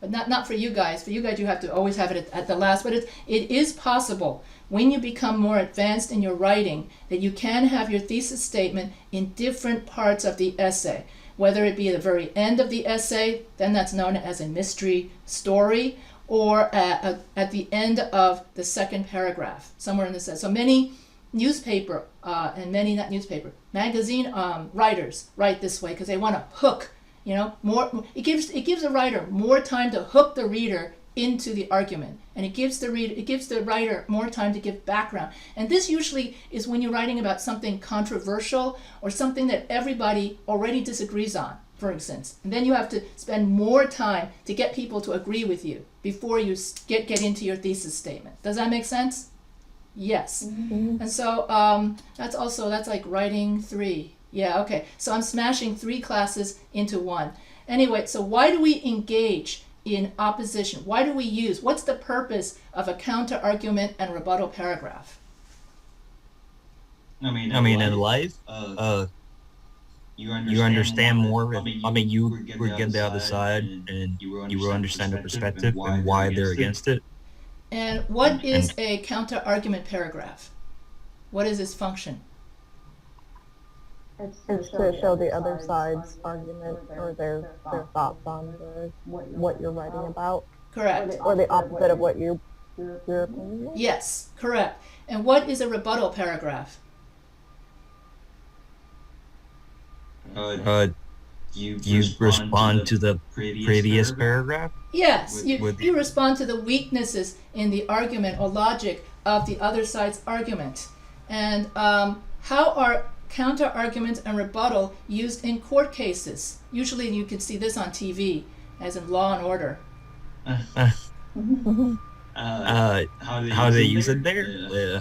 but not for you guys. For you guys, you have to always have it at the last. But it is possible when you become more advanced in your writing that you can have your thesis statement in different parts of the essay. Whether it be at the very end of the essay, then that's known as a mystery story, or at the end of the second paragraph, somewhere in the essay. So many newspaper magazine writers write this way because they want to hook. More. It gives a writer more time to hook the reader into the argument, and it gives the writer more time to give background. And this usually is when you're writing about something controversial or something that everybody already disagrees on. for instance. And then you have to spend more time to get people to agree with you before you get into your thesis statement. Does that make sense? Yes. And so that's like writing 3. Yeah, okay. So I'm smashing 3 classes into one. Anyway, so why do we engage in opposition? Why do we use, what's the purpose of a counter-argument and rebuttal paragraph? I mean, in life, you understand more. You would get the other side, and you will understand the perspective and why they're against it. And what is a counter-argument paragraph? What is its function? It's to show the other side's argument or their thoughts on what you're writing about. Correct. Or the opposite of what your opinion is. Yes, correct. And what is a rebuttal paragraph? You respond to the previous paragraph? Yes, you respond to the weaknesses in the argument or logic of the other side's argument. And how are counter-argument and rebuttal used in court cases? Usually you can see this on TV, as in Law and Order. How they use it there? Yeah.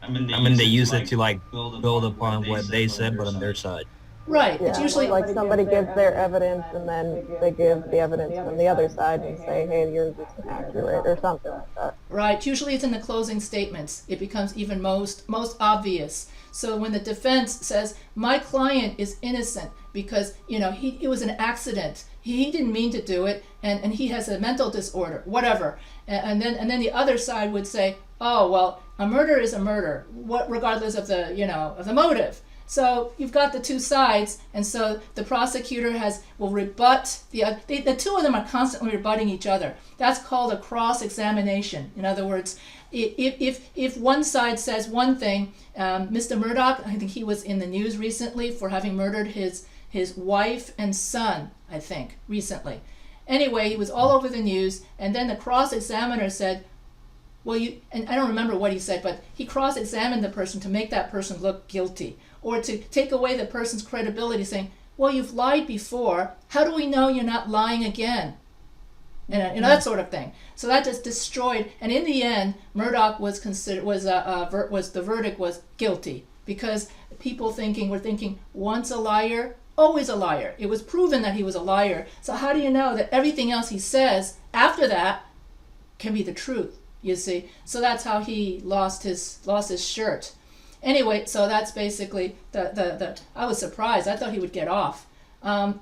I mean, they use it to like build upon what they said, but on their side. Right. Yeah, It's usually like somebody gives their evidence and then they give the evidence from the other side and say, hey, yours is inaccurate or something like that. right. Usually it's in the closing statements. It becomes even most obvious. So when the defense says, my client is innocent because, it was an accident. He didn't mean to do it, and he has a mental disorder, whatever. And then the other side would say, oh, well, a murder is a murder, regardless of the motive. So you've got the two sides, and so the prosecutor will rebut the two of them are constantly rebutting each other. That's called a cross-examination. In other words, if one side says one thing, Mr. Murdoch, I think he was in the news recently for having murdered his wife and son, I think, recently. Anyway, he was all over the news, and then the cross-examiner said, well, and I don't remember what he said, but he cross-examined the person to make that person look guilty, or to take away the person's credibility, saying, well, you've lied before. How do we know you're not lying again? And that sort of thing. So that just destroyed. And in the end, Murdoch was the verdict was guilty, because people were thinking once a liar, always a liar. It was proven that he was a liar. So how do you know that everything else he says after that can be the truth? You see. So that's how he lost his shirt. Anyway, so that's basically the I was surprised. I thought he would get off.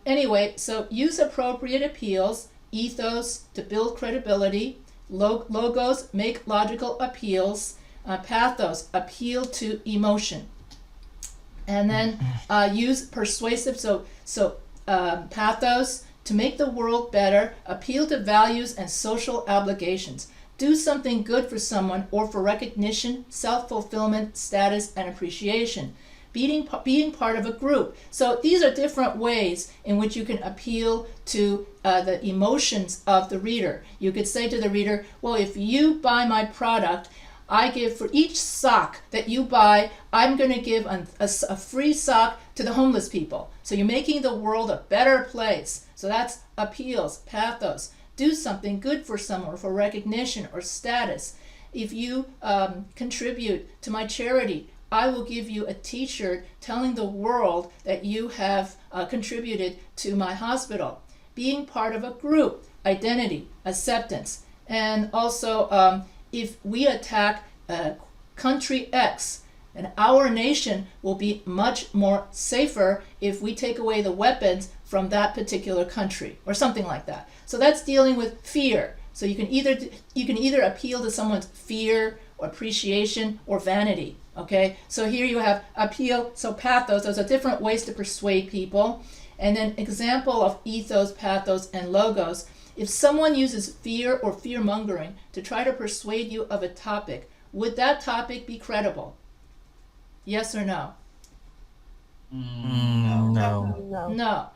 Anyway, so use appropriate appeals, ethos to build credibility, logos make logical appeals, pathos appeal to emotion, and then use persuasive. So pathos to make the world better, appeal to values and social obligations. Do something good for someone or for recognition, self-fulfillment, status, and appreciation. Being part of a group. So these are different ways in which you can appeal to the emotions of the reader. You could say to the reader, well, if you buy my product, I give for each sock that you buy, I'm going to give a free sock to the homeless people. So you're making the world a better place. So that's appeals, pathos. Do something good for someone, for recognition or status. If you contribute to my charity, I will give you a t-shirt telling the world that you have contributed to my hospital. Being part of a group, identity, acceptance. And also, if we attack country X, and our nation will be much more safer if we take away the weapons from that particular country, or something like that. So that's dealing with fear. So you can either appeal to someone's fear or appreciation or vanity. Okay, so here you have appeal, so pathos. Those are different ways to persuade people. And then example of ethos, pathos, and logos. If someone uses fear or fear-mongering to try to persuade you of a topic, would that topic be credible? Yes or no? No. No.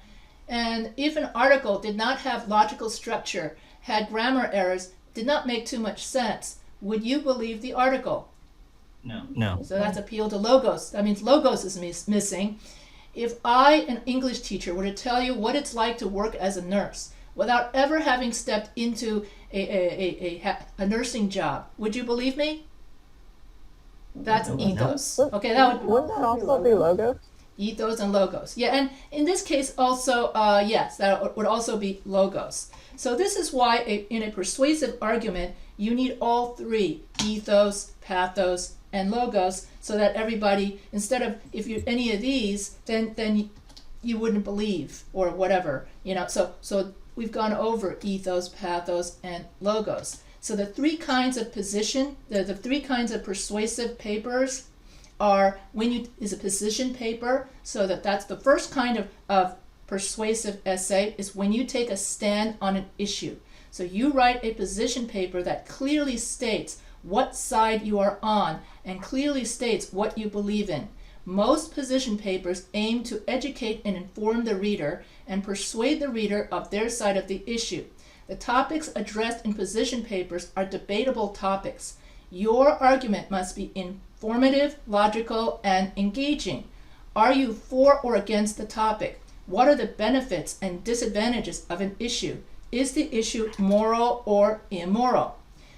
And if an article did not have logical structure, had grammar errors, did not make too much sense, would you believe the article? No. So that's appeal to logos. That means logos is missing. If I, an English teacher, were to tell you what it's like to work as a nurse without ever having stepped into a nursing job, would you believe me? That's No. ethos. Okay, that would Wouldn't that also be logos? ethos and logos. Yeah, and in this case also, yes, that would also be logos. So this is why in a persuasive argument, you need all three, ethos, pathos, and logos, so that everybody, instead of if you any of these, then you wouldn't believe or whatever, you know. So we've gone over ethos, pathos, and logos. So the three kinds of position, the three kinds of persuasive papers are is a position paper. So that's the first kind of persuasive essay, is when you take a stand on an issue. So you write a position paper that clearly states what side you are on and clearly states what you believe in. Most position papers aim to educate and inform the reader and persuade the reader of their side of the issue. The topics addressed in position papers are debatable topics. Your argument must be informative, logical, and engaging. Are you for or against the topic? What are the benefits and disadvantages of an issue? Is the issue moral or immoral?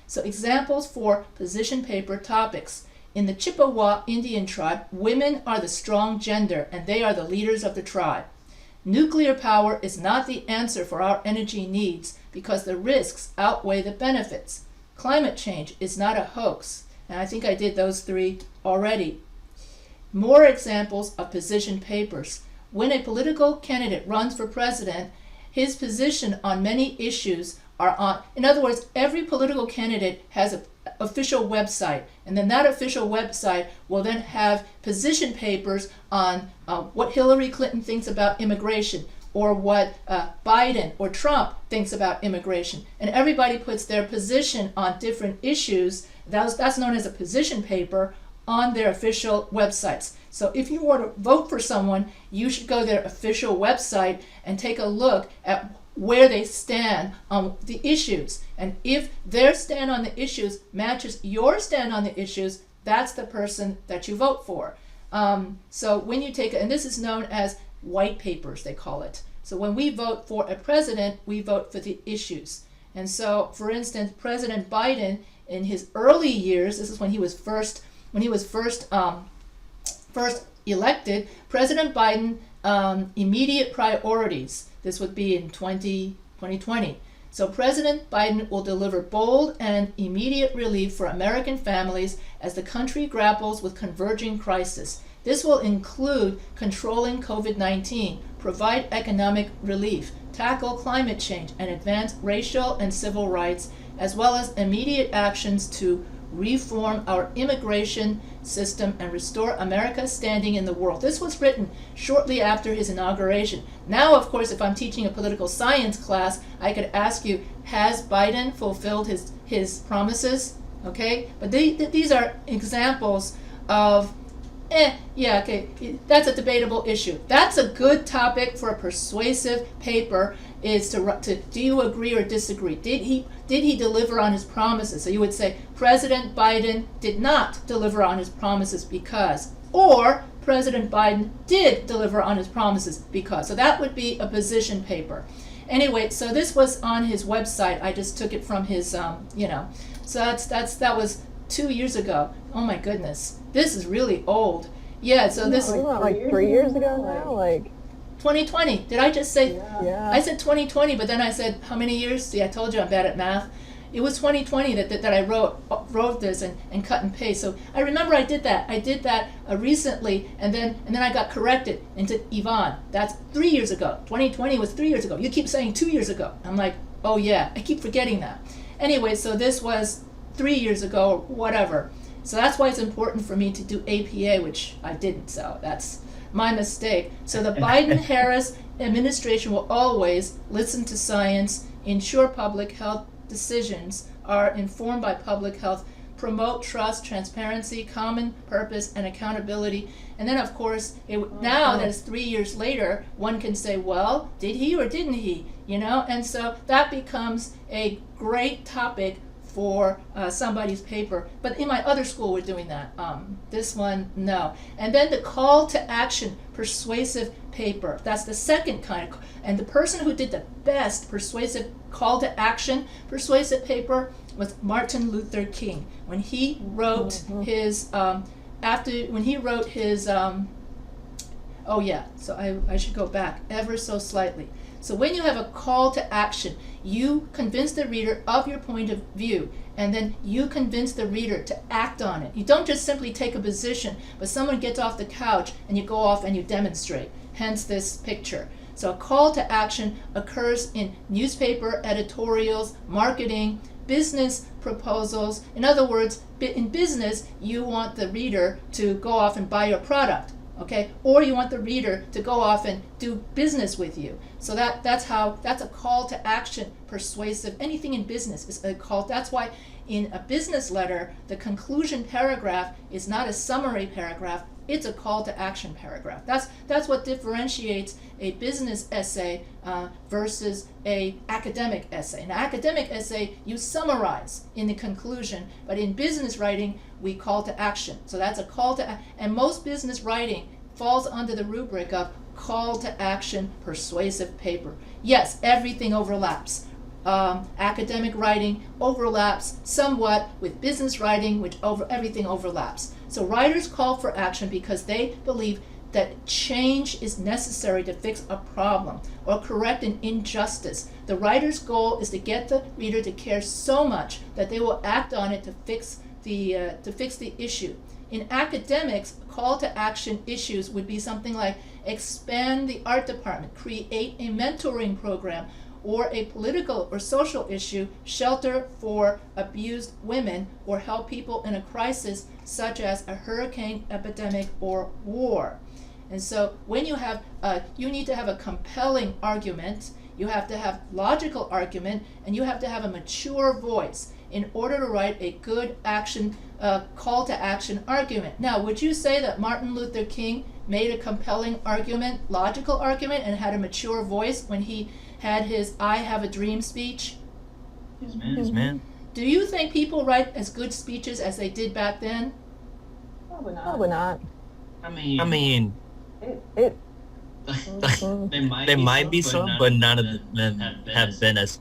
So examples for position paper topics. In the Chippewa Indian tribe, women are the strong gender and they are the leaders of the tribe. Nuclear power is not the answer for our energy needs because the risks outweigh the benefits. Climate change is not a hoax. And I think I did those three already. More examples of position papers. When a political candidate runs for president, his position on many issues are on, in other words, every political candidate has an official website, and then that official website will then have position papers on what Hillary Clinton thinks about immigration, or what Biden or Trump thinks about immigration. And everybody puts their position on different issues. That's known as a position paper on their official websites. So if you want to vote for someone, you should go to their official website and take a look at where they stand on the issues. And if their stand on the issues matches your stand on the issues, that's the person that you vote for. So when you take, and this is known as white papers, they call it. So when we vote for a president, we vote for the issues. And so, for instance, President Biden, in his early years, this is when he was first elected, President Biden, immediate priorities. This would be in 2020. So President Biden will deliver bold and immediate relief for American families as the country grapples with converging crisis. This will include controlling COVID-19, provide economic relief, tackle climate change, and advance racial and civil rights, as well as immediate actions to reform our immigration system and restore America's standing in the world. This was written shortly after his inauguration. Now, of course, if I'm teaching a political science class, I could ask you, has Biden fulfilled his promises? Okay, but these are examples of that's a debatable issue. That's a good topic for a persuasive paper, is to do you agree or disagree? Did he deliver on his promises? So you would say President Biden did not deliver on his promises because, or President Biden did deliver on his promises because. So that would be a position paper. Anyway, so this was on his website. I just took it from his So that was 2 years ago. Oh my goodness, this is really old. Yeah, so this Isn't that like 3 years ago now? Like 2020. Did I just say? yeah. I said 2020, but then I said how many years? See, I told you I'm bad at math. It was 2020 that I wrote this and cut and paste. So I remember I did that. I did that recently, and then I got corrected into Yvonne. That's 3 years ago. 2020 was 3 years ago. You keep saying 2 years ago. I'm like, oh yeah, I keep forgetting that. Anyway, so this was 3 years ago or whatever. So that's why it's important for me to do APA, which I didn't. So that's my mistake. So the Biden-Harris administration will always listen to science, ensure public health decisions are informed by public health, promote trust, transparency, common purpose, and accountability. And then, of course, now that it's 3 years later, one can say, well, did he or didn't he? And so that becomes a great topic for somebody's paper. But in my other school, we're doing that. This one, no. And then the call to action, persuasive paper. That's the second kind. And the person who did the best persuasive call to action persuasive paper was Martin Luther King. When he wrote his, oh yeah, so I should go back ever so slightly. So when you have a call to action, you convince the reader of your point of view, and then you convince the reader to act on it. You don't just simply take a position, but someone gets off the couch and you go off and you demonstrate, hence this picture. So a call to action occurs in newspaper editorials, marketing, business proposals. In other words, in business, you want the reader to go off and buy your product. Okay, or you want the reader to go off and do business with you. So that's a call to action, persuasive. Anything in business is a call. That's why in a business letter, the conclusion paragraph is not a summary paragraph. It's a call to action paragraph. That's what differentiates a business essay versus a academic essay. An academic essay, you summarize in the conclusion, but in business writing, we call to action. So that's a call to, and most business writing falls under the rubric of call to action, persuasive paper. Yes, everything overlaps. Academic writing overlaps somewhat with business writing, which everything overlaps. So writers call for action because they believe that change is necessary to fix a problem or correct an injustice. The writer's goal is to get the reader to care so much that they will act on it to fix the issue. In academics, call to action issues would be something like expand the art department, create a mentoring program, or a political or social issue, shelter for abused women, or help people in a crisis such as a hurricane epidemic or war. And so when you have, you need to have a compelling argument, you have to have logical argument, and you have to have a mature voice in order to write a good action, call to action argument. Now, would you say that Martin Luther King made a compelling argument, logical argument, and had a mature voice when he had his I Have a Dream speech? Yes, ma'am. Yes, ma'am. Do you think people write as good speeches as they did back then? Probably not. I mean, It there might be some, but none of them have been as,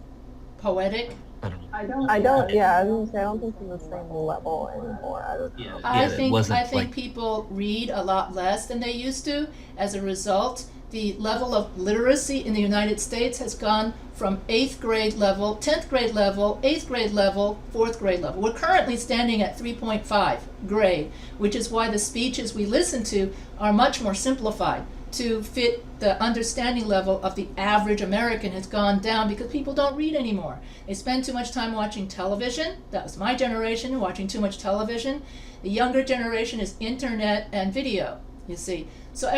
Poetic? I don't know. I don't. Yeah, I was gonna say I don't think it's the same level anymore. I don't know. I it think wasn't like- people read a lot less than they used to. As a result, the level of literacy in the United States has gone from 8th grade level, 10th grade level, 8th grade level, 4th grade level. We're currently standing at 3.5 grade, which is why the speeches we listen to are much more simplified to fit the understanding level of the average American has gone down because people don't read anymore. They spend too much time watching television. That was my generation, watching too much television. The younger generation is internet and video, you see. So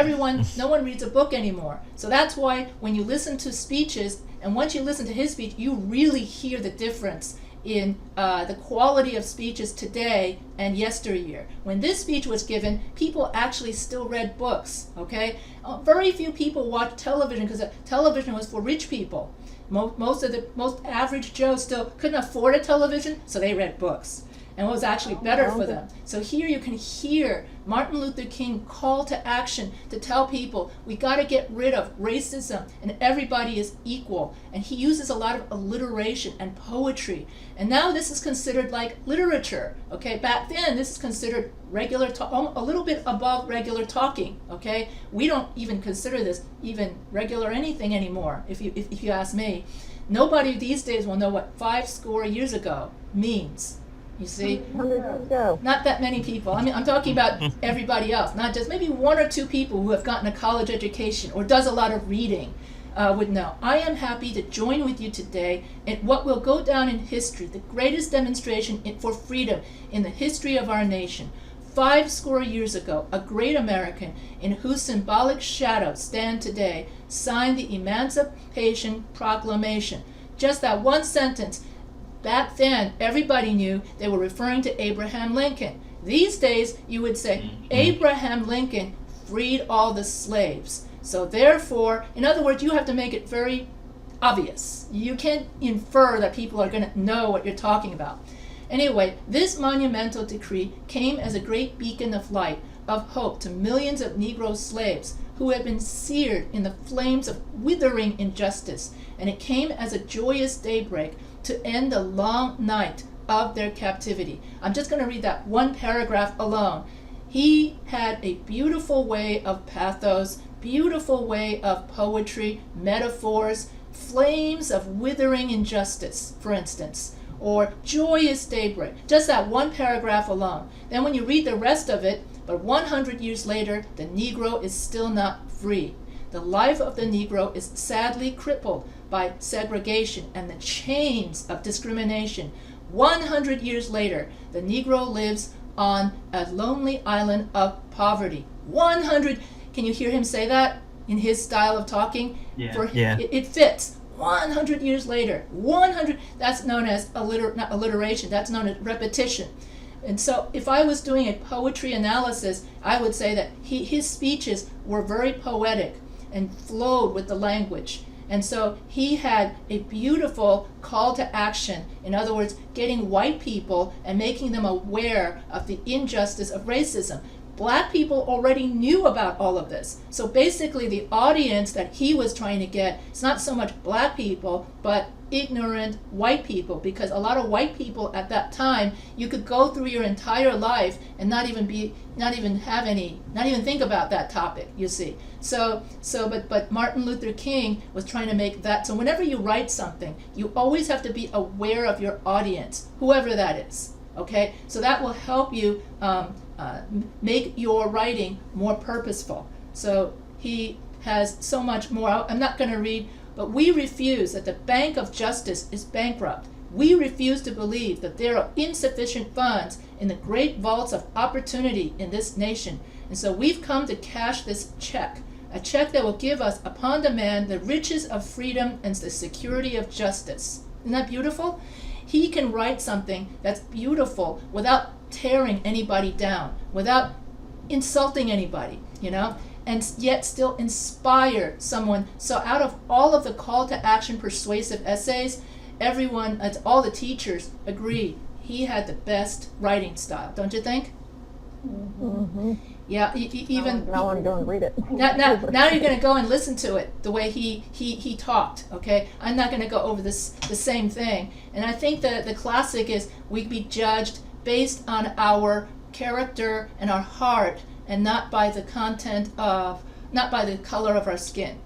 no one reads a book anymore. So that's why when you listen to speeches, and once you listen to his speech, you really hear the difference in the quality of speeches today and yesteryear. When this speech was given, people actually still read books, okay? Very few people watch television because television was for rich people. Most average Joe still couldn't afford a television, so they read books. And what was actually better for them. So here you can hear Martin Luther King call to action to tell people we got to get rid of racism and everybody is equal. And he uses a lot of alliteration and poetry. And now this is considered like literature. Okay, back then this is considered regular talk, a little bit above regular talking. Okay, we don't even consider this even regular anything anymore. If you ask me, nobody these days will know what 50 years ago means. You see? 100 years ago. Not that many people. I mean, I'm talking about everybody else, not just maybe 1 or 2 people who have gotten a college education or does a lot of reading would know. I am happy to join with you today in what will go down in history, the greatest demonstration for freedom in the history of our nation. 50 years ago, a great American in whose symbolic shadow stand today signed the Emancipation Proclamation. Just that one sentence. Back then, everybody knew they were referring to Abraham Lincoln. These days, you would say, Abraham Lincoln freed all the slaves. So therefore, in other words, you have to make it very obvious. You can't infer that people are going to know what you're talking about. Anyway, this monumental decree came as a great beacon of light, of hope to millions of Negro slaves who had been seared in the flames of withering injustice, and it came as a joyous daybreak to end the long night of their captivity. I'm just going to read that one paragraph alone. He had a beautiful way of pathos, beautiful way of poetry, metaphors, flames of withering injustice, for instance, or joyous daybreak. Just that one paragraph alone. Then when you read the rest of it, but 100 years later, the Negro is still not free. The life of the Negro is sadly crippled by segregation and the chains of discrimination. 100 years later, the Negro lives on a lonely island of poverty. 100, can you hear him say that in his style of talking? Yeah. It fits. 100 years later, 100, that's known as not alliteration, that's known as repetition. And so if I was doing a poetry analysis, I would say that his speeches were very poetic and flowed with the language. And so he had a beautiful call to action. In other words, getting white people and making them aware of the injustice of racism. Black people already knew about all of this. So basically the audience that he was trying to get, it's not so much black people, but ignorant white people, because a lot of white people at that time, you could go through your entire life and not even think about that topic, you see. But Martin Luther King was trying to make that, so whenever you write something, you always have to be aware of your audience, whoever that is, okay? So that will help you make your writing more purposeful. So he has so much more. I'm not going to read, but we refuse that the Bank of Justice is bankrupt. We refuse to believe that there are insufficient funds in the great vaults of opportunity in this nation. And so we've come to cash this check, a check that will give us upon demand the riches of freedom and the security of justice. Isn't that beautiful? He can write something that's beautiful without tearing anybody down, without insulting anybody, and yet still inspire someone. So out of all of the call to action persuasive essays, everyone, all the teachers agree he had the best writing style, don't you think? Mm-hmm. Yeah, even now I want to go and read it. now you're going to go and listen to it the way he talked. Okay, I'm not going to go over the same thing. And I think that the classic is we be judged based on our character and our heart, and not by the color of our skin.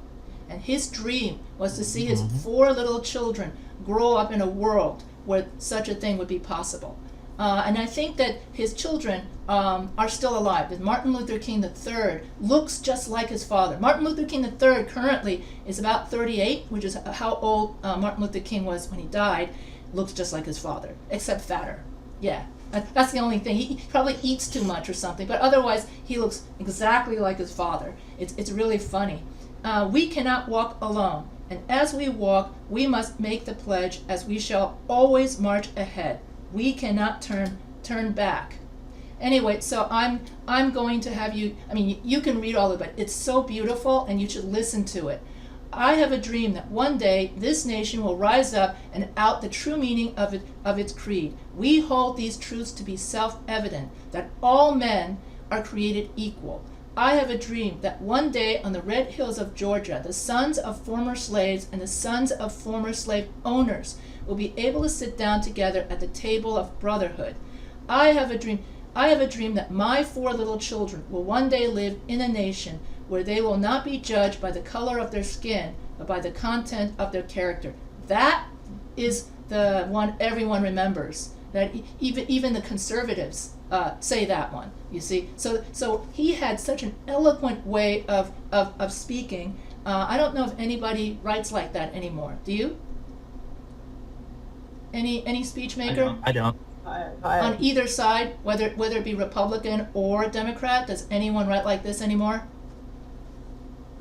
And his dream was to see his 4 little children grow up in a world where such a thing would be possible. And I think that his children are still alive. And Martin Luther King III looks just like his father. Martin Luther King III currently is about 38, which is how old Martin Luther King was when he died. Looks just like his father, except fatter. Yeah. That's the only thing. He probably eats too much or something, but otherwise he looks exactly like his father. It's really funny. We cannot walk alone, and as we walk, we must make the pledge, as we shall always march ahead. We cannot turn back. Anyway, so I'm going to have you. I mean, you can read all of it. It's so beautiful, and you should listen to it. I have a dream that one day this nation will rise up and out the true meaning of its creed. We hold these truths to be self-evident, that all men are created equal. I have a dream that one day on the red hills of Georgia, the sons of former slaves and the sons of former slave owners will be able to sit down together at the table of brotherhood. I have a dream that my 4 little children will one day live in a nation where they will not be judged by the color of their skin, but by the content of their character. That is the one everyone remembers. That even the conservatives say that one. You see, so he had such an eloquent way of speaking. I don't know if anybody writes like that anymore. Do you? Any speech maker? I don't. On either side, whether it be Republican or Democrat, does anyone write like this anymore?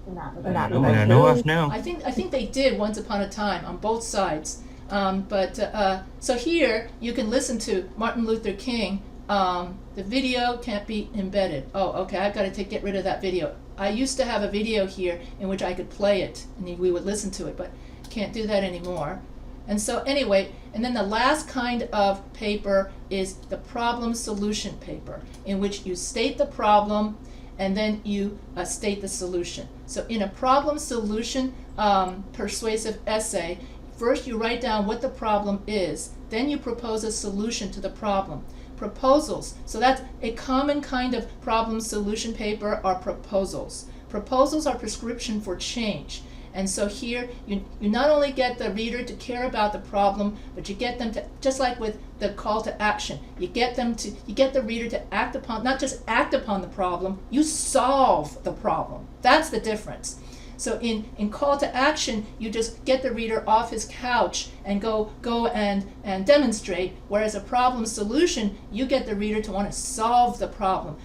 Not I know of now. I think they did once upon a time on both sides. So here you can listen to Martin Luther King. The video can't be embedded. Oh, okay, I've got to get rid of that video. I used to have a video here in which I could play it and we would listen to it, but can't do that anymore. And so anyway, and then the last kind of paper is the problem solution paper, in which you state the problem and then you state the solution. So in a problem solution persuasive essay, first you write down what the problem is, then you propose a solution to the problem. Proposals, so that's a common kind of problem solution paper, are proposals. Proposals are prescription for change. And so here, you not only get the reader to care about the problem, but you get them to, just like with the call to action, you get the reader to act upon, not just act upon the problem, you solve the problem. That's the difference. So in call to action, you just get the reader off his couch and go and demonstrate, whereas a problem solution, you get the reader to want to solve the problem.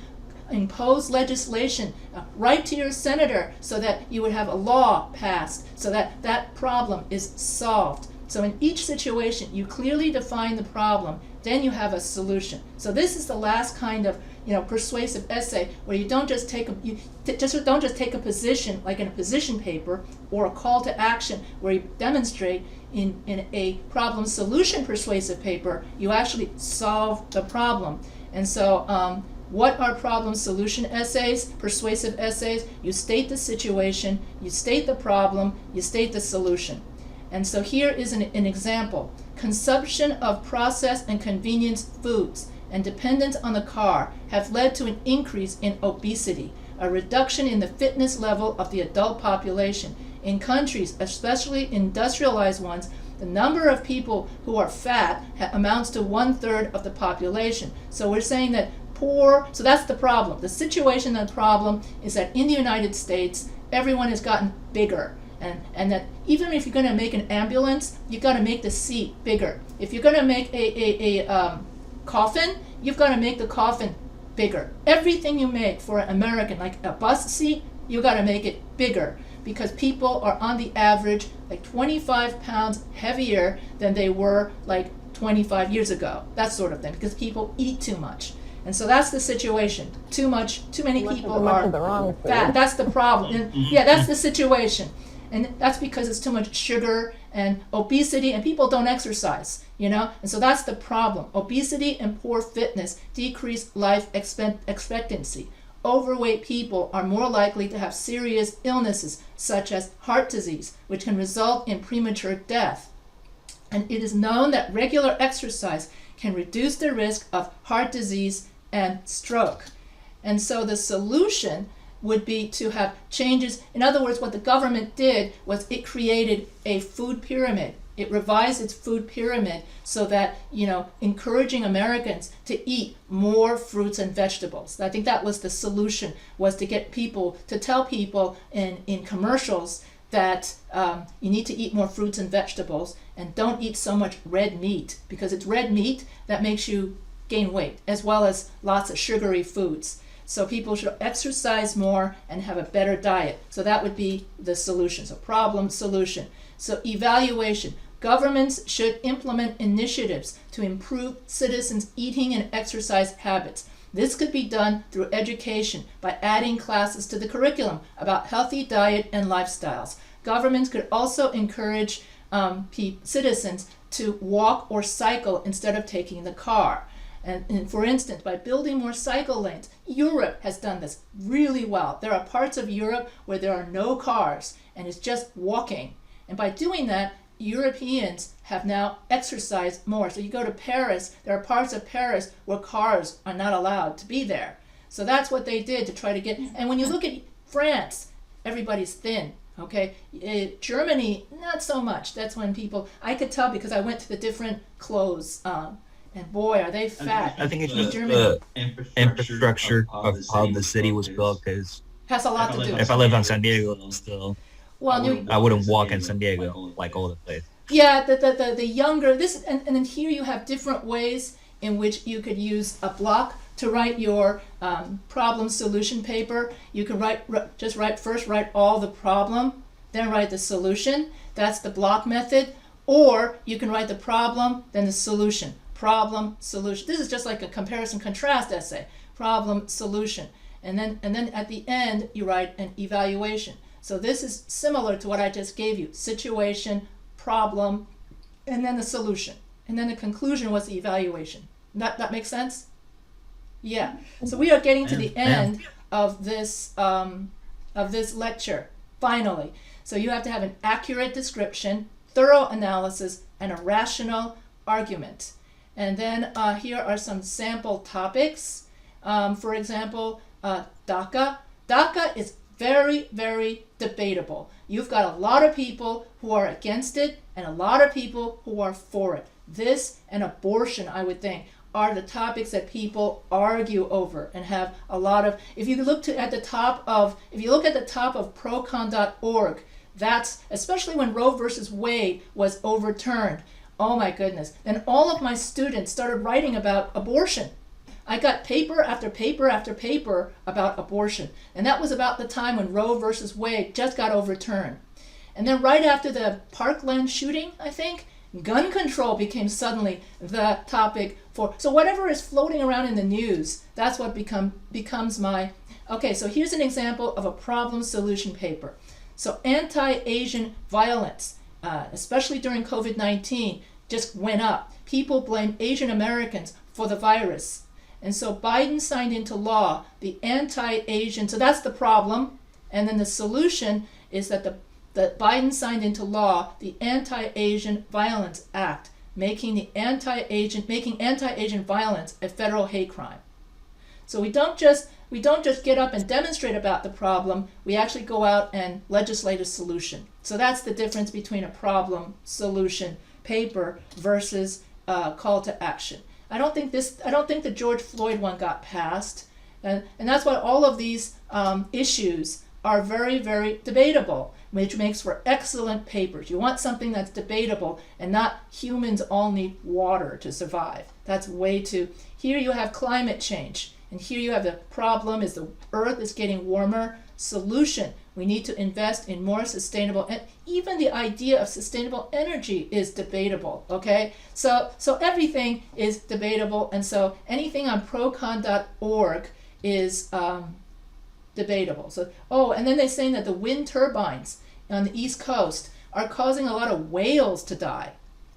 Impose legislation, write to your senator so that you would have a law passed so that that problem is solved. So in each situation, you clearly define the problem, then you have a solution. So this is the last kind of persuasive essay, where you don't just take a position like in a position paper or a call to action where you demonstrate. In a problem solution persuasive paper, you actually solve the problem. And so what are problem solution essays, persuasive essays? You state the situation, you state the problem, you state the solution. And so here is an example. Consumption of processed and convenience foods and dependence on the car have led to an increase in obesity, a reduction in the fitness level of the adult population. In countries, especially industrialized ones, the number of people who are fat amounts to 1/3 of the population. So we're saying that so that's the problem. The situation and the problem is that in the United States, everyone has gotten bigger. And that even if you're going to make an ambulance, you've got to make the seat bigger. If you're going to make a coffin, you've got to make the coffin bigger. Everything you make for an American, like a bus seat, you've got to make it bigger, because people are on the average like 25 pounds heavier than they were like 25 years ago. That sort of thing, because people eat too much. And so that's the situation. Too many people are fat. That's the problem. And yeah, that's the situation. And that's because it's too much sugar and obesity, and people don't exercise, And so that's the problem. Obesity and poor fitness decrease life expectancy. Overweight people are more likely to have serious illnesses, such as heart disease, which can result in premature death. And it is known that regular exercise can reduce the risk of heart disease and stroke. And so the solution would be to have changes. In other words, what the government did was it created a food pyramid. It revised its food pyramid so that, encouraging Americans to eat more fruits and vegetables. I think that was the solution, was to get people, to tell people in commercials that you need to eat more fruits and vegetables, and don't eat so much red meat, because it's red meat that makes you gain weight, as well as lots of sugary foods. So people should exercise more and have a better diet. So that would be the solution. So problem, solution. So evaluation. Governments should implement initiatives to improve citizens' eating and exercise habits. This could be done through education by adding classes to the curriculum about healthy diet and lifestyles. Governments could also encourage citizens to walk or cycle instead of taking the car. And for instance, by building more cycle lanes, Europe has done this really well. There are parts of Europe where there are no cars and it's just walking. And by doing that, Europeans have now exercised more. So you go to Paris, there are parts of Paris where cars are not allowed to be there. So that's what they did to try to get, and when you look at France, everybody's thin, okay? Germany, not so much. That's when people, I could tell because I went to the different clothes, and boy, are they fat. I think it's just the infrastructure of how the city was built, because has a lot to do with it. if I lived on San Diego, still, I wouldn't walk in San Diego like all the place. Yeah, the younger, this, and then here you have different ways in which you could use a block to write your problem solution paper. You can write all the problem, then write the solution. That's the block method. Or you can write the problem, then the solution. Problem, solution. This is just like a comparison contrast essay. Problem, solution. And then at the end you write an evaluation. So this is similar to what I just gave you. Situation, problem, and then the solution, and then the conclusion was the evaluation. That makes sense? Yeah. So we are getting to the end of this lecture, finally. So you have to have an accurate description, thorough analysis, and a rational argument. And then here are some sample topics. For example, DACA. DACA is very, very debatable. You've got a lot of people who are against it and a lot of people who are for it. This and abortion, I would think, are the topics that people argue over and have a lot of. If you look at the top of procon.org, that's especially when Roe versus Wade was overturned. Oh my goodness. Then all of my students started writing about abortion. I got paper after paper after paper about abortion. And that was about the time when Roe versus Wade just got overturned. And then right after the Parkland shooting, I think, gun control became suddenly the topic for. So whatever is floating around in the news, that's what becomes my. Okay, so here's an example of a problem solution paper. So anti-Asian violence, especially during COVID-19, just went up. People blame Asian Americans for the virus. And so Biden signed into law the anti-Asian, so that's the problem. And then the solution is that Biden signed into law the Anti-Asian Violence Act, making anti-Asian violence a federal hate crime. So we don't just get up and demonstrate about the problem, we actually go out and legislate a solution. So that's the difference between a problem solution paper versus call to action. I don't think the George Floyd one got passed, and that's why all of these issues are very, very debatable, which makes for excellent papers. You want something that's debatable and not humans all need water to survive. That's way too. Here you have climate change, and here you have the problem is the earth is getting warmer. Solution, we need to invest in more sustainable, and even the idea of sustainable energy is debatable, okay? So everything is debatable, and so anything on procon.org is debatable. So, and then they're saying that the wind turbines on the East Coast are causing a lot of whales to die.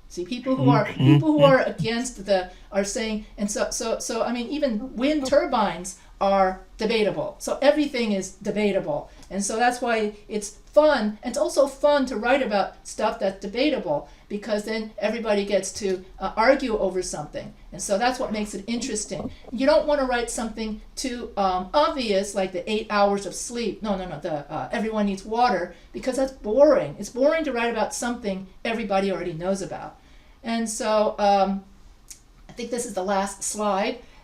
See, people who are against are saying, and so I mean, even wind turbines are debatable. So everything is debatable. And so that's why it's fun. And it's also fun to write about stuff that's debatable because then everybody gets to argue over something. And so that's what makes it interesting. You don't want to write something too obvious like the 8 hours of sleep. No, everyone needs water, because that's boring. It's boring to write about something everybody already knows about. And so I think this is the last slide.